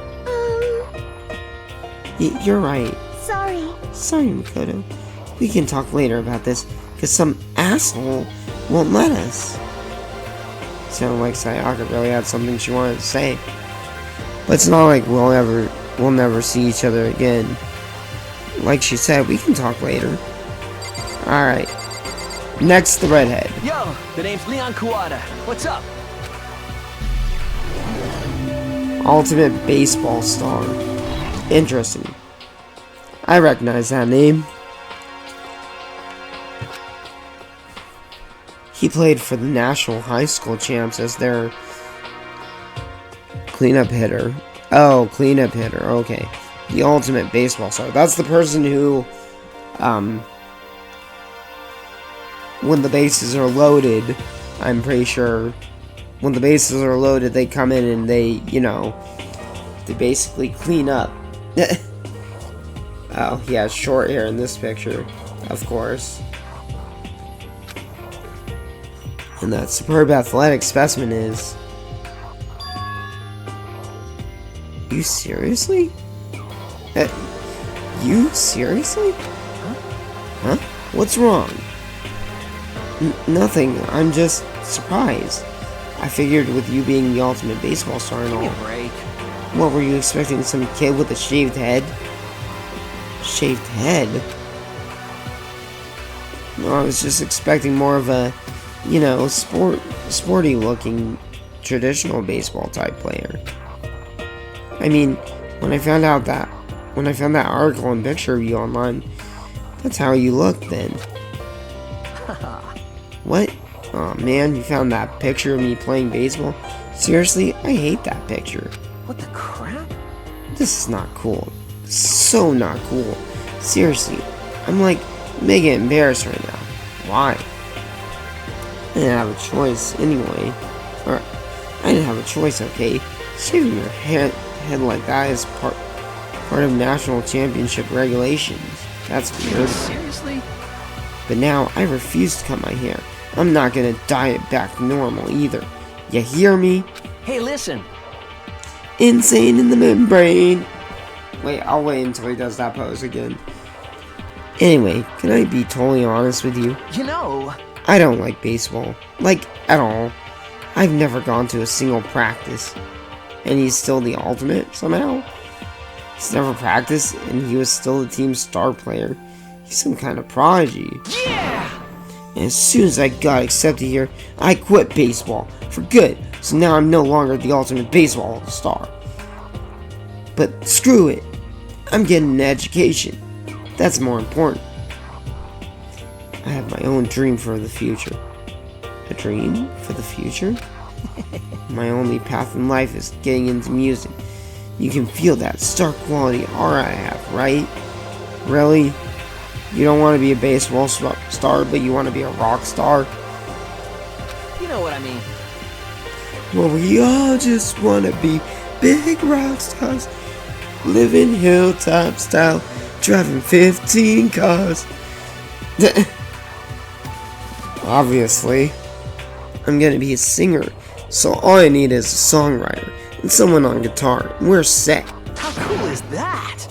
You're right. Sorry, Makoto. We can talk later about this, because some asshole won't let us. Sounded like Sayaka really had something she wanted to say. But it's not like we'll never see each other again. Like she said, we can talk later. Alright. Next, the redhead. Yo, the name's Leon Kuwata. What's up? Ultimate baseball star. Interesting. I recognize that name. He played for the National High School Champs as their cleanup hitter. Oh, cleanup hitter. Okay. The ultimate baseball star. That's the person who, when the bases are loaded, I'm pretty sure, when the bases are loaded, they come in and they, you know, they basically clean up. Oh, he has short hair in this picture, of course. And that superb athletic specimen is... You seriously? You seriously? Huh? What's wrong? Nothing. I'm just surprised. I figured with you being the ultimate baseball star and all. Give me a break. What, were you expecting some kid with a shaved head? Shaved head? No, I was just expecting more of a, you know, sporty looking traditional baseball type player. I mean, when I found that article and picture of you online, that's how you look then. What? Oh man, you found that picture of me playing baseball? Seriously? I hate that picture. What the crap? This is not cool. So not cool. Seriously, I'm like mega embarrassed right now. Why? I didn't have a choice anyway. Or, I didn't have a choice, okay? Shaving your head like that is part of national championship regulations. That's weird. Seriously? But now I refuse to cut my hair. I'm not gonna dye it back normal either. You hear me? Hey, listen. Insane in the membrane. Wait, I'll wait until he does that pose again. Anyway, can I be totally honest with you? You know... I don't like baseball. Like, at all. I've never gone to a single practice. And he's still the ultimate, somehow? He's never practiced, and he was still the team's star player. He's some kind of prodigy. Yeah! And as soon as I got accepted here, I quit baseball. For good. So now I'm no longer the ultimate baseball star. But screw it. I'm getting an education. That's more important. I have my own dream for the future. A dream for the future? My only path in life is getting into music. You can feel that star quality aura I have, right? Really? You don't want to be a baseball star, but you want to be a rock star? You know what I mean. Well, we all just want to be big rock stars. Living hilltop style, driving 15 cars. Obviously, I'm gonna be a singer, so all I need is a songwriter and someone on guitar, and we're set. How cool is that?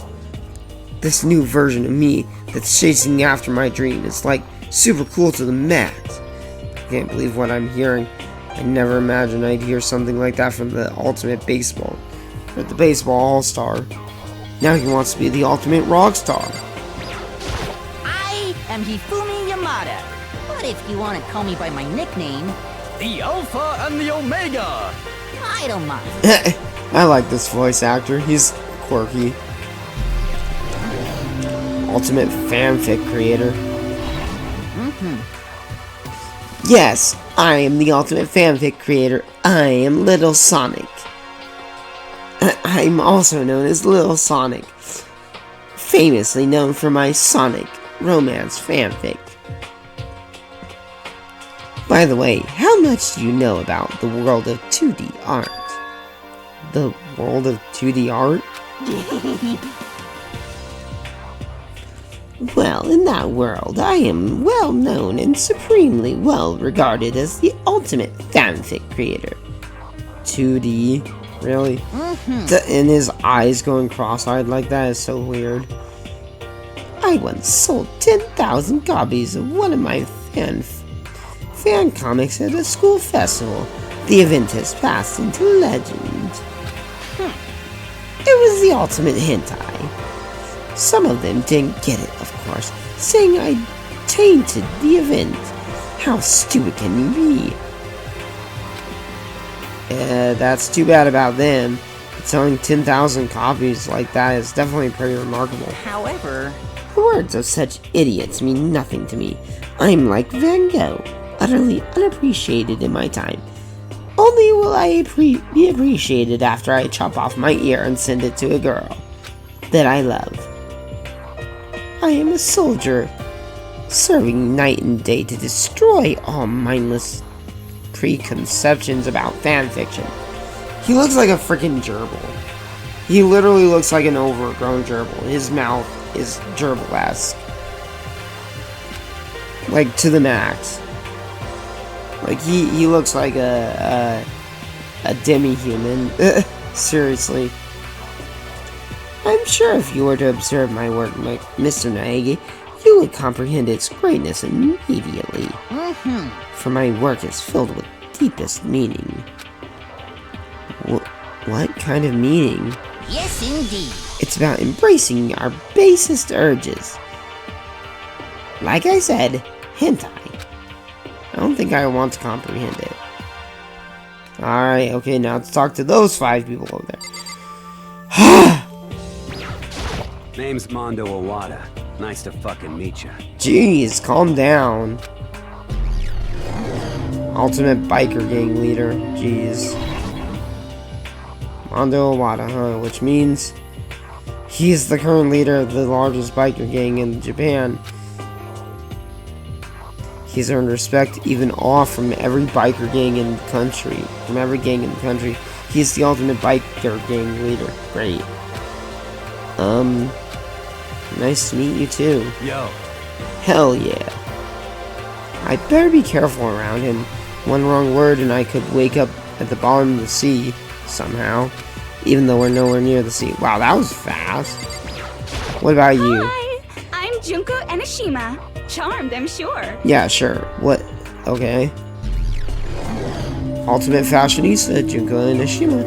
This new version of me that's chasing after my dream is like super cool to the max. can't believe what I'm hearing. I never imagined I'd hear something like that from the ultimate baseball, or the baseball all-star. Now he wants to be the ultimate rock star. I am Hifumi Yamada, but if you want to call me by my nickname, The Alpha and the Omega! I don't mind. I like this voice actor. He's quirky. Ultimate fanfic creator. Yes, I am the ultimate fanfic creator. I am Little Sonic. I'm also known as Little Sonic, famously known for my Sonic romance fanfic. By the way, how much do you know about the world of 2D art? The world of 2D art? Well, in that world, I am well known and supremely well regarded as the ultimate fanfic creator. 2D? Really? And his eyes going cross-eyed like that is so weird. I once sold 10,000 copies of one of my fan comics at a school festival. The event has passed into legend. It was the ultimate hentai. Some of them didn't get it, of course, saying I tainted the event. How stupid can you be? That's too bad about them. Selling 10,000 copies like that is definitely pretty remarkable. However, The words of such idiots mean nothing to me. I'm like Van Gogh, utterly unappreciated in my time. Only will I be appreciated after I chop off my ear and send it to a girl that I love. I am a soldier, serving night and day to destroy all mindless preconceptions about fanfiction. He looks like a freaking gerbil. He literally looks like an overgrown gerbil. His mouth is gerbil-esque. Like, to the max. Like, he looks like a demi-human. Seriously. I'm sure if you were to observe my work, Mr. Naegi, you would comprehend its greatness immediately. For my work is filled with deepest meaning. What kind of meaning? yes indeed. It's about embracing our basest urges. Like I said, hentai. I don't think I want to comprehend it. Alright, okay, now let's talk to those 5 people over there. Name's Mondo Owada. Nice to fucking meet ya. Jeez, calm down. Ultimate biker gang leader. Jeez. Mondo Owada, huh? Which means he is the current leader of the largest biker gang in Japan. He's earned respect, even awe from every biker gang in the country. From every gang in the country. He's the ultimate biker gang leader. Great. Nice to meet you too. Yo. Hell yeah. I'd better be careful around him. One wrong word and I could wake up at the bottom of the sea somehow. Even though we're nowhere near the sea. Wow, that was fast. What about you? Hi, I'm Junko Enoshima. Charmed, I'm sure. Yeah, sure. What? Okay. Ultimate fashionista, Junko Enoshima.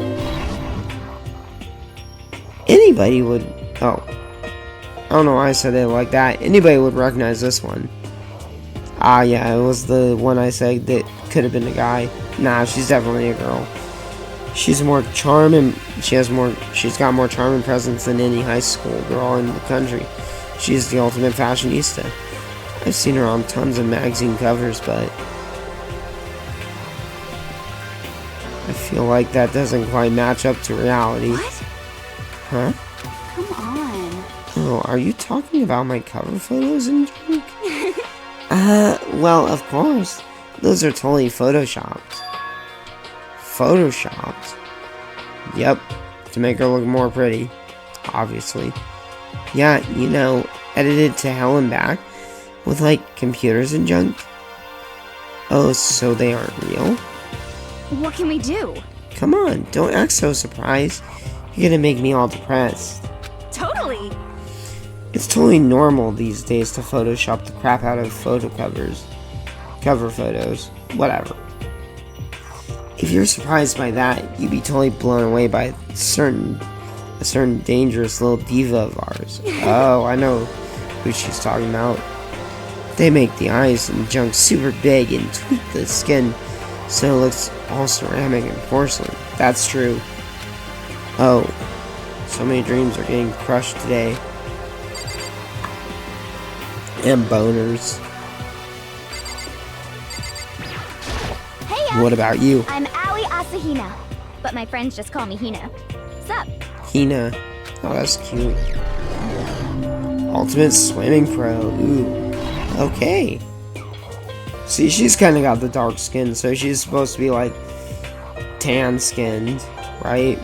Anybody would... Oh. I don't know why I said it like that. Anybody would recognize this one. Ah, yeah, it was the one I said that could have been a guy. Nah, she's definitely a girl. She's more charm and she's got more charm and presence than any high school girl in the country. She's the ultimate fashionista. I've seen her on tons of magazine covers, but I feel like that doesn't quite match up to reality. What? Huh? Come on. Oh, are you talking about my cover photos in Drink? Well, of course. Those are totally photoshopped. Photoshopped? Yep. To make her look more pretty. Obviously. Yeah, you know, edited to hell and back. With, like, computers and junk. Oh, so they aren't real? What can we do? Come on, don't act so surprised. You're gonna make me all depressed. Totally. It's totally normal these days to Photoshop the crap out of cover photos. whatever. If you're surprised by that, you'd be totally blown away by a certain dangerous little diva of ours. Oh, I know who she's talking about. They make the eyes and junk super big and tweak the skin so it looks all ceramic and porcelain. That's true. Oh, so many dreams are getting crushed today. And boners. Hey, What about you? I'm Aoi Asahina, but my friends just call me Hina. Sup? Hina. Oh, that's cute. Ultimate Swimming Pro. Ooh. Okay. See, she's kind of got the dark skin, so she's supposed to be like tan skinned, right?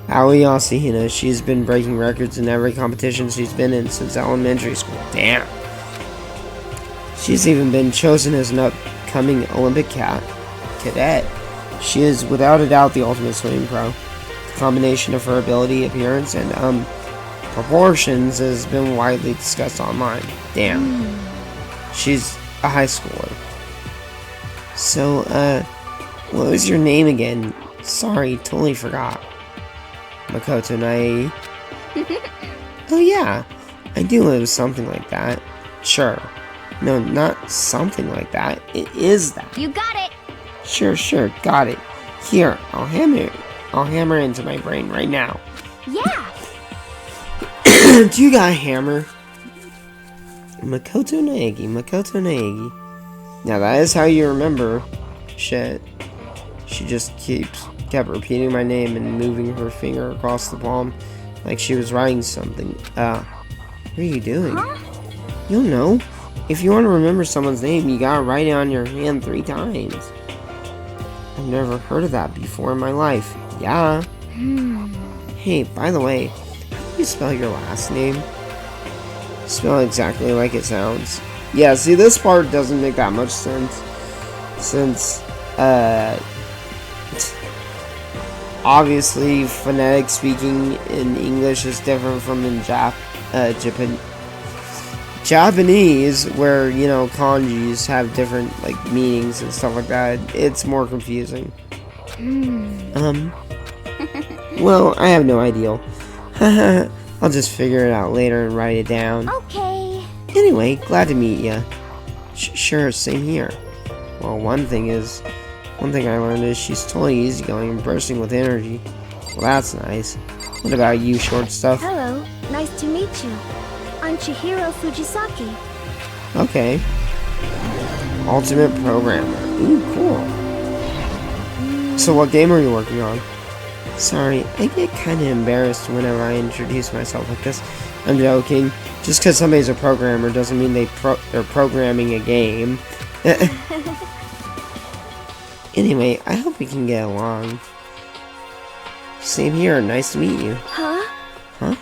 Aoi Asahina, she's been breaking records in every competition she's been in since elementary school. Damn. She's even been chosen as an upcoming Olympic cadet. She is without a doubt the ultimate swimming pro. The combination of her ability, appearance, and proportions has been widely discussed online. Damn. She's a high schooler. So, what was your name again? Sorry, totally forgot. Makoto Nae. Oh yeah, I do it was something like that. Sure. No, not something like that. It is that. You got it! Sure, got it. Here, I'll hammer into my brain right now. Yeah! Do you got a hammer? Makoto Naegi. Now that is how you remember. Shit. She just kept repeating my name and moving her finger across the palm like she was writing something. What are you doing? Huh? You don't know. If you want to remember someone's name, you gotta write it on your hand 3 times. I've never heard of that before in my life. Yeah. Hey, by the way, how do you spell your last name? Spell exactly like it sounds. Yeah, see, this part doesn't make that much sense. Since, obviously, phonetic speaking in English is different from in Japanese, where, you know, kanjis have different, like, meanings and stuff like that. It's more confusing. Well, I have no idea. I'll just figure it out later and write it down. Okay. Anyway, glad to meet ya. Sure, same here. Well, one thing I learned is she's totally easygoing and bursting with energy. Well, that's nice. What about you, short stuff? Hello, nice to meet you. I'm Chihiro Fujisaki. Okay. Ultimate Programmer. Ooh, cool. So what game are you working on? Sorry, I get kind of embarrassed whenever I introduce myself like this. I'm joking. Just because somebody's a programmer doesn't mean they're programming a game. Anyway, I hope we can get along. Same here, nice to meet you. Huh?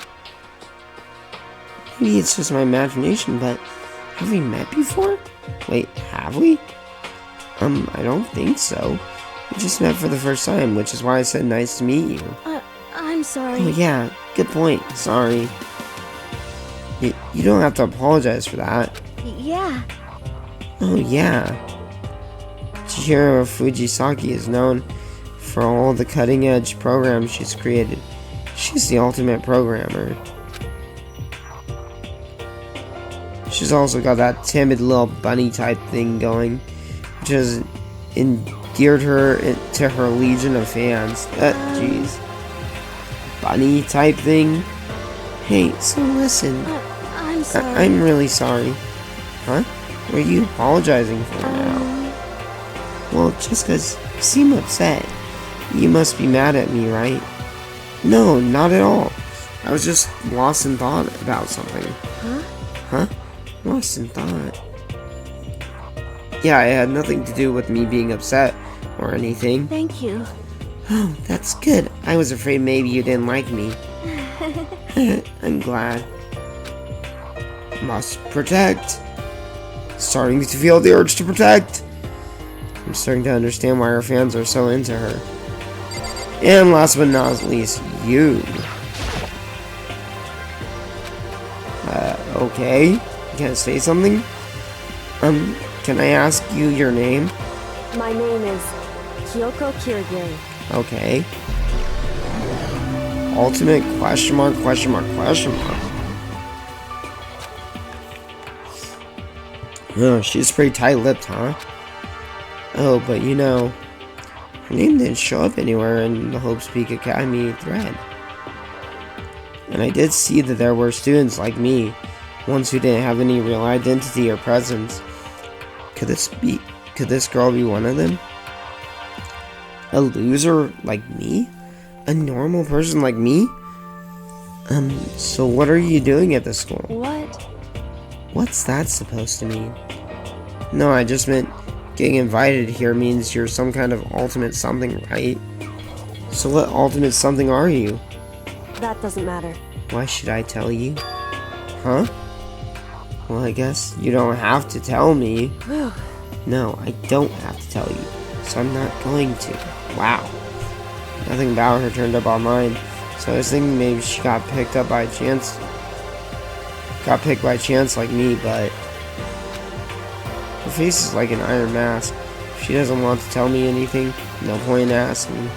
Maybe it's just my imagination, but have we met before? Wait, have we? I don't think so. We just met for the first time, which is why I said nice to meet you. I'm sorry. Oh yeah, good point. Sorry. You don't have to apologize for that. Yeah. Oh yeah. Chihiro Fujisaki is known for all the cutting-edge programs she's created. She's the ultimate programmer. She's also got that timid little bunny type thing going, which has endeared her to her legion of fans. Jeez. Bunny type thing? Hey, so listen. I'm sorry. I'm really sorry. Huh? What are you apologizing for now? Well, just because you seem upset. You must be mad at me, right? No, not at all. I was just lost in thought about something. Huh? Lost in thought. Yeah, it had nothing to do with me being upset or anything. Thank you. Oh, that's good. I was afraid maybe you didn't like me. I'm glad. Must protect. Starting to feel the urge to protect. I'm starting to understand why her fans are so into her. And last but not least, you. Okay. You gonna say something? Can I ask you your name? My name is Kyoko Kirigiri. Okay. Ultimate question mark, question mark, question mark. Oh, she's pretty tight-lipped, huh? Oh, but you know, her name didn't show up anywhere in the Hope's Peak Academy thread. And I did see that there were students like me, ones who didn't have any real identity or presence. Could this girl be one of them? A loser like me? A normal person like me? So what are you doing at the school? What? What's that supposed to mean? No, I just meant getting invited here means you're some kind of ultimate something, right? So what ultimate something are you? That doesn't matter. Why should I tell you? Huh? Well, I guess you don't have to tell me. No, I don't have to tell you, so I'm not going to. Wow. Nothing about her turned up on mine, so I was thinking maybe she got picked by chance like me, but her face is like an iron mask. If she doesn't want to tell me anything, no point in asking.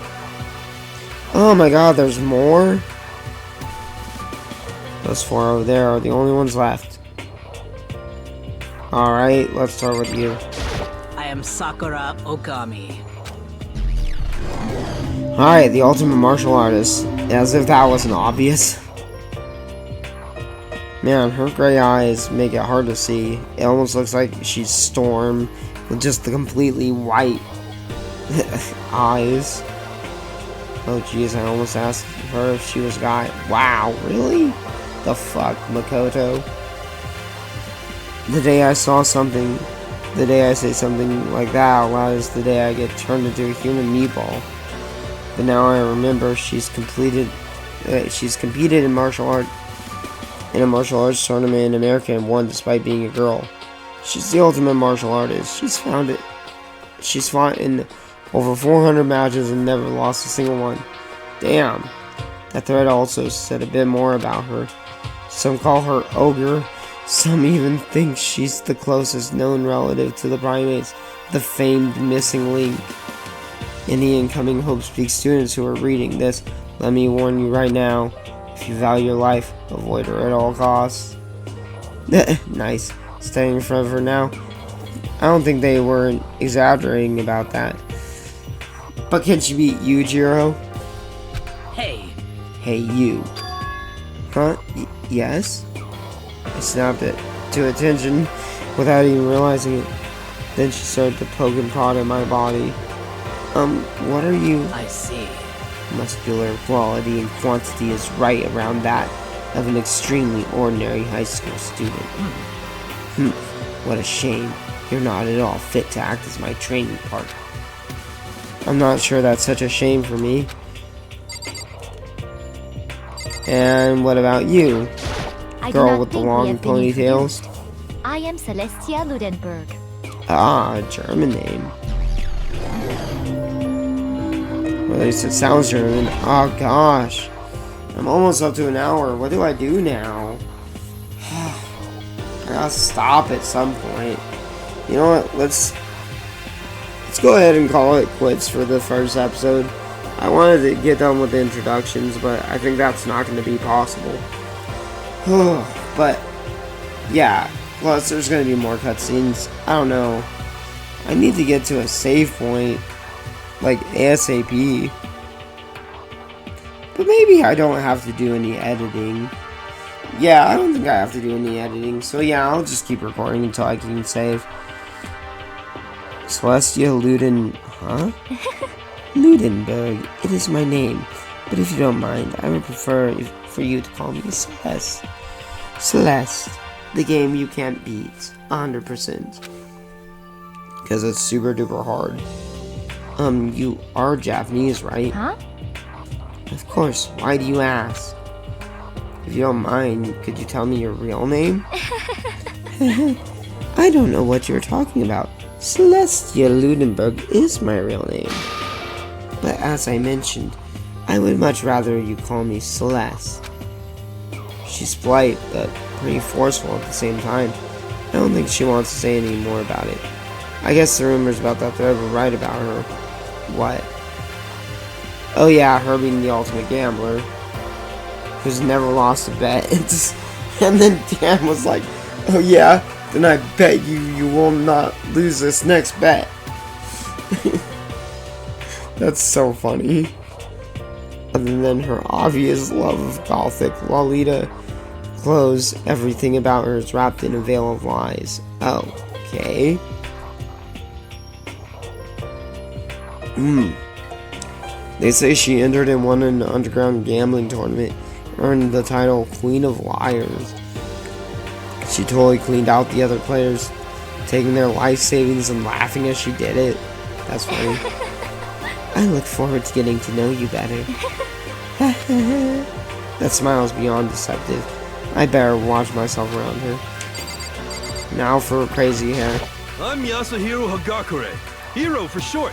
Oh my god, there's more? Those 4 over there are the only ones left. Alright, let's start with you. I am Sakura Okami. Alright, the ultimate martial artist. As if that wasn't obvious. Man, her gray eyes make it hard to see. It almost looks like she's Storm with just the completely white eyes. Oh jeez, I almost asked her if she was a guy. Wow, really? The fuck, Makoto? The day I say something like that out loud is the day I get turned into a human meatball. But now I remember she's competed in martial art in a martial arts tournament in America and won despite being a girl. She's the ultimate martial artist. She's fought in over 400 matches and never lost a single one. Damn. That thread also said a bit more about her. Some call her Ogre. Some even think she's the closest known relative to the primates, the famed missing link. Any incoming Hope Speak students who are reading this, let me warn you right now, if you value your life, avoid her at all costs. Nice. Staying in front of her now. I don't think they were exaggerating about that. But can she beat you, Jiro? Hey. Hey, you. Huh? Yes? I snapped it to attention without even realizing it. Then she started to poke and prod at my body. What are you? I see. Muscular quality and quantity is right around that of an extremely ordinary high school student. What a shame. You're not at all fit to act as my training partner. I'm not sure that's such a shame for me. And what about you? Girl with the long ponytails? I am Celestia Ludenberg. Ah, a German name. Or at least it sounds German. Oh gosh. I'm almost up to an hour. What do I do now? I gotta stop at some point. You know what? Let's go ahead and call it quits for the first episode. I wanted to get done with the introductions, but I think that's not going to be possible. But yeah, plus there's going to be more cutscenes. I don't know. I need to get to a save point, like ASAP. But maybe I don't have to do any editing. Yeah, I don't think I have to do any editing. So yeah, I'll just keep recording until I can save. Celestia Ludenberg. It is my name. But if you don't mind, I would prefer for you to call me Celeste. Celeste. The game you can't beat. 100%. Because it's super duper hard. You are Japanese, right? Huh? Of course. Why do you ask? If you don't mind, could you tell me your real name? I don't know what you're talking about. Celestia Ludenberg is my real name. But as I mentioned, I would much rather you call me Celeste. She's polite, but pretty forceful at the same time. don't think she wants to say any more about it. I guess the rumors about that thread were right about her. What? Oh yeah, her being the ultimate gambler. Who's never lost a bet. And then Dan was like, oh yeah, then I bet you will not lose this next bet. That's so funny. Other than her obvious love of gothic Lolita clothes, everything about her is wrapped in a veil of lies. Okay. They say she entered and won an underground gambling tournament, earned the title Queen of Liars. She totally cleaned out the other players, taking their life savings and laughing as she did it. That's funny. I look forward to getting to know you better. That smile is beyond deceptive. I better watch myself around her. Now for her crazy hair. I'm Yasuhiro Hagakure. Hero for short.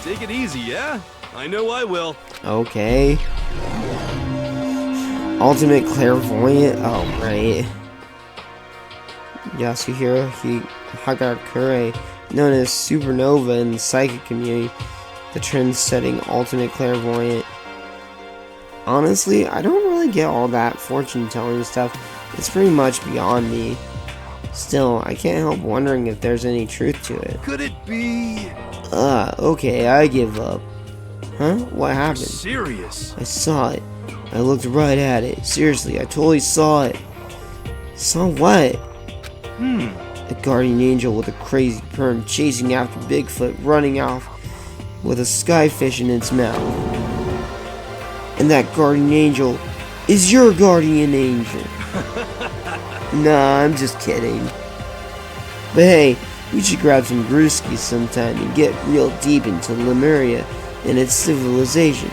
Take it easy, yeah? I know I will. Okay. Ultimate clairvoyant. Oh, right. Yasuhiro Hagakure, known as Supernova in the psychic community, the trend-setting ultimate clairvoyant. Honestly, I don't really get all that fortune-telling stuff. It's pretty much beyond me. Still, I can't help wondering if there's any truth to it. Could it be... Okay, I give up. Huh? What happened? serious? I saw it. I looked right at it. Seriously, I totally saw it. Saw what? A guardian angel with a crazy perm chasing after Bigfoot, running off with a skyfish in its mouth. And that guardian angel is your guardian angel. Nah, I'm just kidding. But hey, we should grab some brewskis sometime and get real deep into Lemuria and its civilization.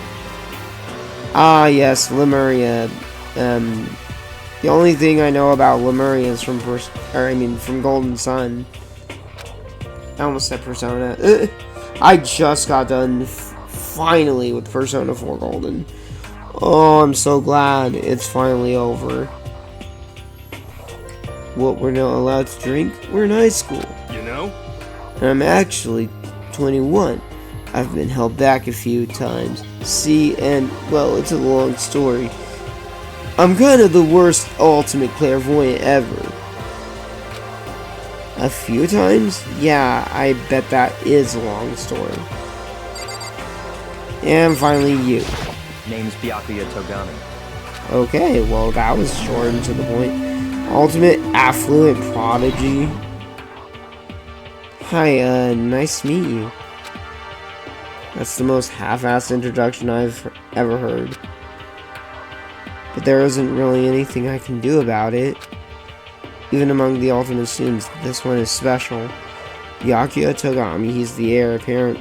Ah yes, Lemuria. The only thing I know about Lemuria is from Golden Sun. I almost said Persona. I just got done finally with Persona 4 Golden. Oh, I'm so glad it's finally over. What, we're not allowed to drink? We're in high school. You know? And I'm actually 21. I've been held back a few times. See, and, well, it's a long story. I'm kind of the worst ultimate clairvoyant ever. A few times? Yeah, I bet that is a long story. And finally you. Name's Byakuya Togami. Okay, well that was short and to the point. Ultimate affluent prodigy. Hi, nice to meet you. That's the most half-assed introduction I've ever heard. But there isn't really anything I can do about it. Even among the ultimate students, this one is special. Byakuya Togami, he's the heir apparent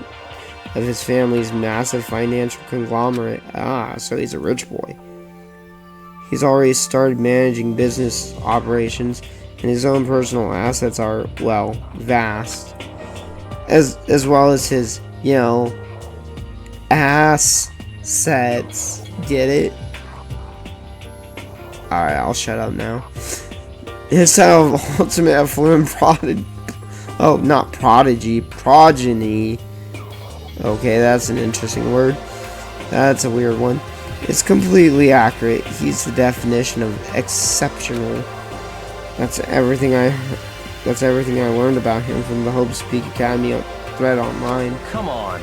of his family's massive financial conglomerate. Ah, so he's a rich boy. He's already started managing business operations, and his own personal assets are, well, vast. As well as his, you know, assets. Get it? Alright, I'll shut up now. His title of ultimate affluent prodigy. Oh, not prodigy, progeny. Okay, that's an interesting word. That's a weird one. It's completely accurate. He's the definition of exceptional. That's everything I learned about him from the Hope Speak Academy thread online. Come on.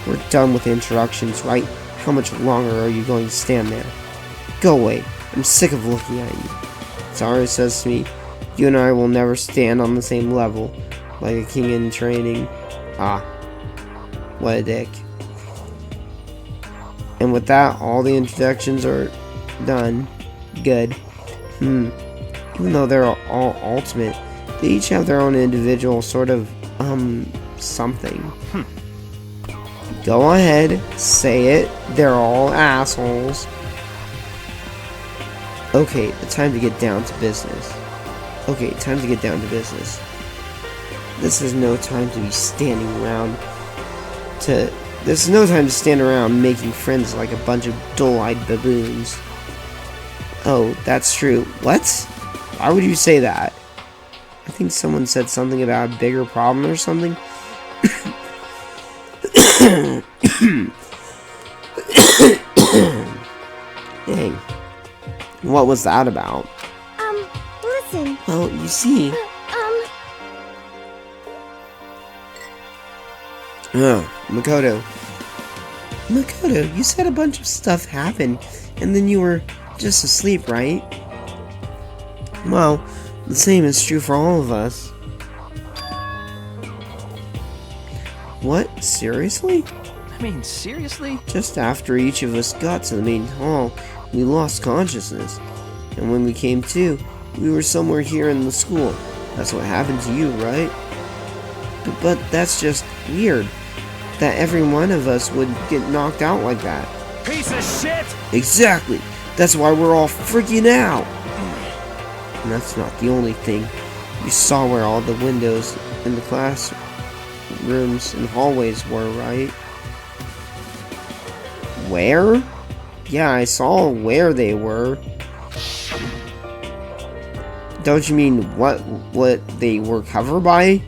We're done with the introductions, right? How much longer are you going to stand there? Go away. I'm sick of looking at you. Zara says to me, you and I will never stand on the same level, like a king in training. Ah, what a dick. And with that, all the introductions are done. Good. Even though they're all ultimate, they each have their own individual sort of, something. Go ahead, say it. They're all assholes. Okay, time to get down to business. This is no time to be standing around This is no time to stand around making friends like a bunch of dull-eyed baboons. Oh, that's true. What? Why would you say that? I think someone said something about a bigger problem or something. Dang. What was that about? Listen. Well, you see... Makoto. Makoto, you said a bunch of stuff happened, and then you were just asleep, right? Well, the same is true for all of us. What? Seriously? I mean, seriously? Just after each of us got to the main hall, we lost consciousness. And when we came to, we were somewhere here in the school. That's what happened to you, right? But that's just weird. That every one of us would get knocked out like that. Piece of shit! Exactly! That's why we're all freaking out! And that's not the only thing. You saw where all the windows in the classrooms and hallways were, right? Where? Yeah, I saw where they were. Don't you mean what they were covered by?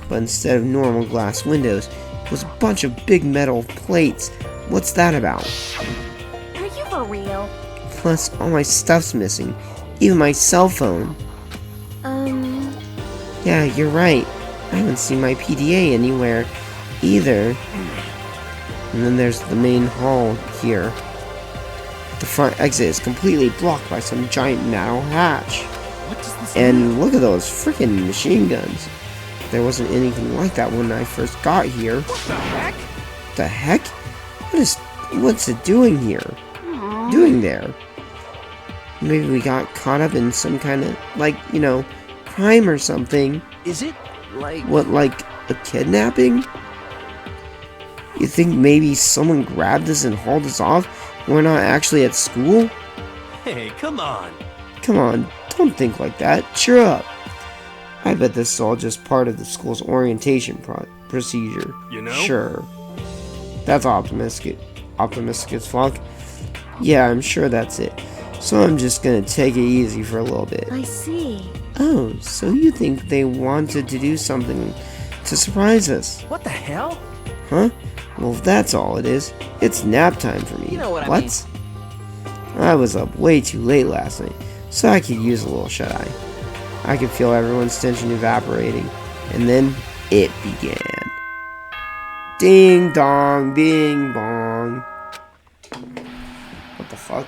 But instead of normal glass windows, it was a bunch of big metal plates. What's that about? Are you for real? Plus, all my stuff's missing. Even my cell phone. Yeah, you're right. I haven't seen my PDA anywhere either. And then there's the main hall here. The front exit is completely blocked by some giant metal hatch. What does this And mean? look at those freaking machine guns. There wasn't anything like that when I first got here. What the heck? The heck? What's it doing here? Doing there? Maybe we got caught up in some kind of, like, you know, crime or something. Is it like... What, like a kidnapping? You think maybe someone grabbed us and hauled us off? We're not actually at school? Hey, come on. Come on, don't think like that. Cheer up. I bet this is all just part of the school's orientation procedure. You know? Sure. That's optimistic as fuck. Yeah, I'm sure that's it. So I'm just gonna take it easy for a little bit. I see. Oh, so you think they wanted to do something to surprise us? What the hell? Huh? Well, if that's all it is, it's nap time for me. You know what I What? I was up way too late last night, so I could use a little shut-eye. I could feel everyone's tension evaporating, and then it began. Ding dong, bing bong. What the fuck?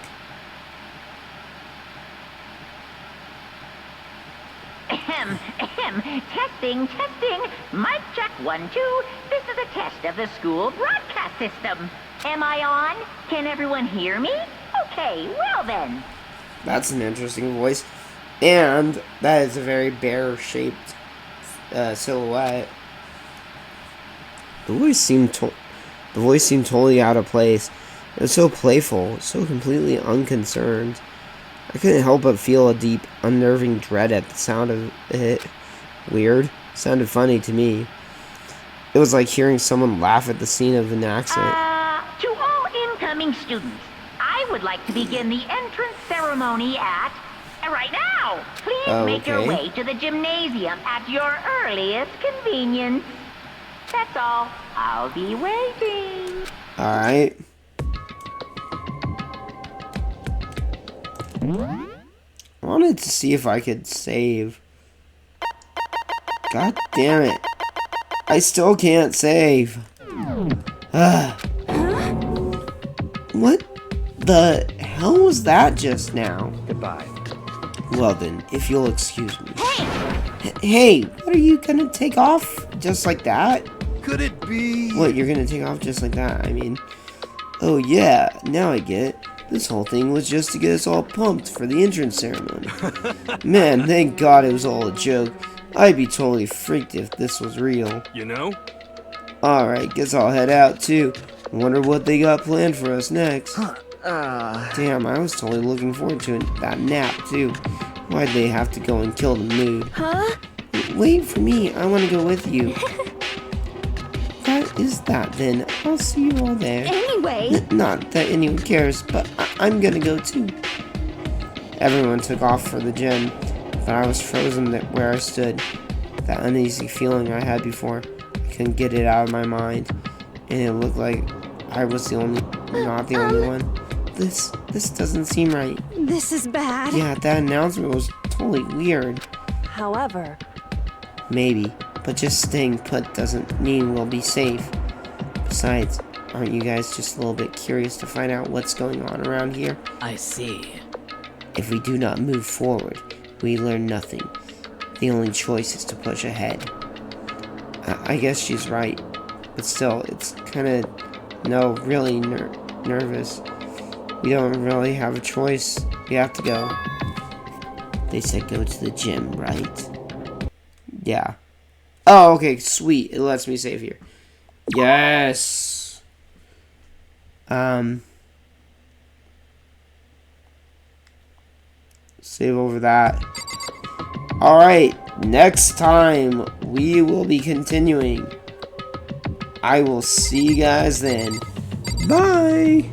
Ahem, ahem. Testing, testing. Mic check 1, 2. This is a test of the school broadcast system. Am I on? Can everyone hear me? Okay, well then. That's an interesting voice. And that is a very bear-shaped silhouette. The voice seemed totally out of place. It was so playful, so completely unconcerned. I couldn't help but feel a deep, unnerving dread at the sound of it. Weird. Sounded funny to me. It was like hearing someone laugh at the scene of an accident. To all incoming students, I would like to begin the entrance ceremony at... right now! Please make your Okay. way to the gymnasium at your earliest convenience. That's all. I'll be waiting. Alright. I wanted to see if I could save. God damn it. I still can't save. What the hell was that just now? Goodbye. Well then, if you'll excuse me. Hey, what are you gonna take off just like that? Could it be... What, you're gonna take off just like that? I mean, oh yeah, now I get it. This whole thing was just to get us all pumped for the entrance ceremony. Man, thank God it was all a joke. I'd be totally freaked if this was real. You know? Alright, guess I'll head out too. Wonder what they got planned for us next. Damn, I was totally looking forward to that nap too. Why'd they have to go and kill the mood? Huh? Wait for me, I want to go with you. That is that then. I'll see you all there. Anyway. Not that anyone cares, but I'm gonna go too. Everyone took off for the gym. but I was frozen where I stood. That uneasy feeling I had before, I couldn't get it out of my mind, and it looked like I was not the only one. This doesn't seem right. This is bad. Yeah, that announcement was totally weird. However, Maybe, but just staying put doesn't mean we'll be safe. Besides, aren't you guys just a little bit curious to find out what's going on around here? I see. If we do not move forward, we learn nothing. The only choice is to push ahead. I guess she's right, but still, it's kind of, really nervous. We don't really have a choice. We have to go. They said go to the gym, right? Yeah. Oh, okay, sweet. It lets me save here. Yes. Save over that. Alright, next time we will be continuing. I will see you guys then. Bye.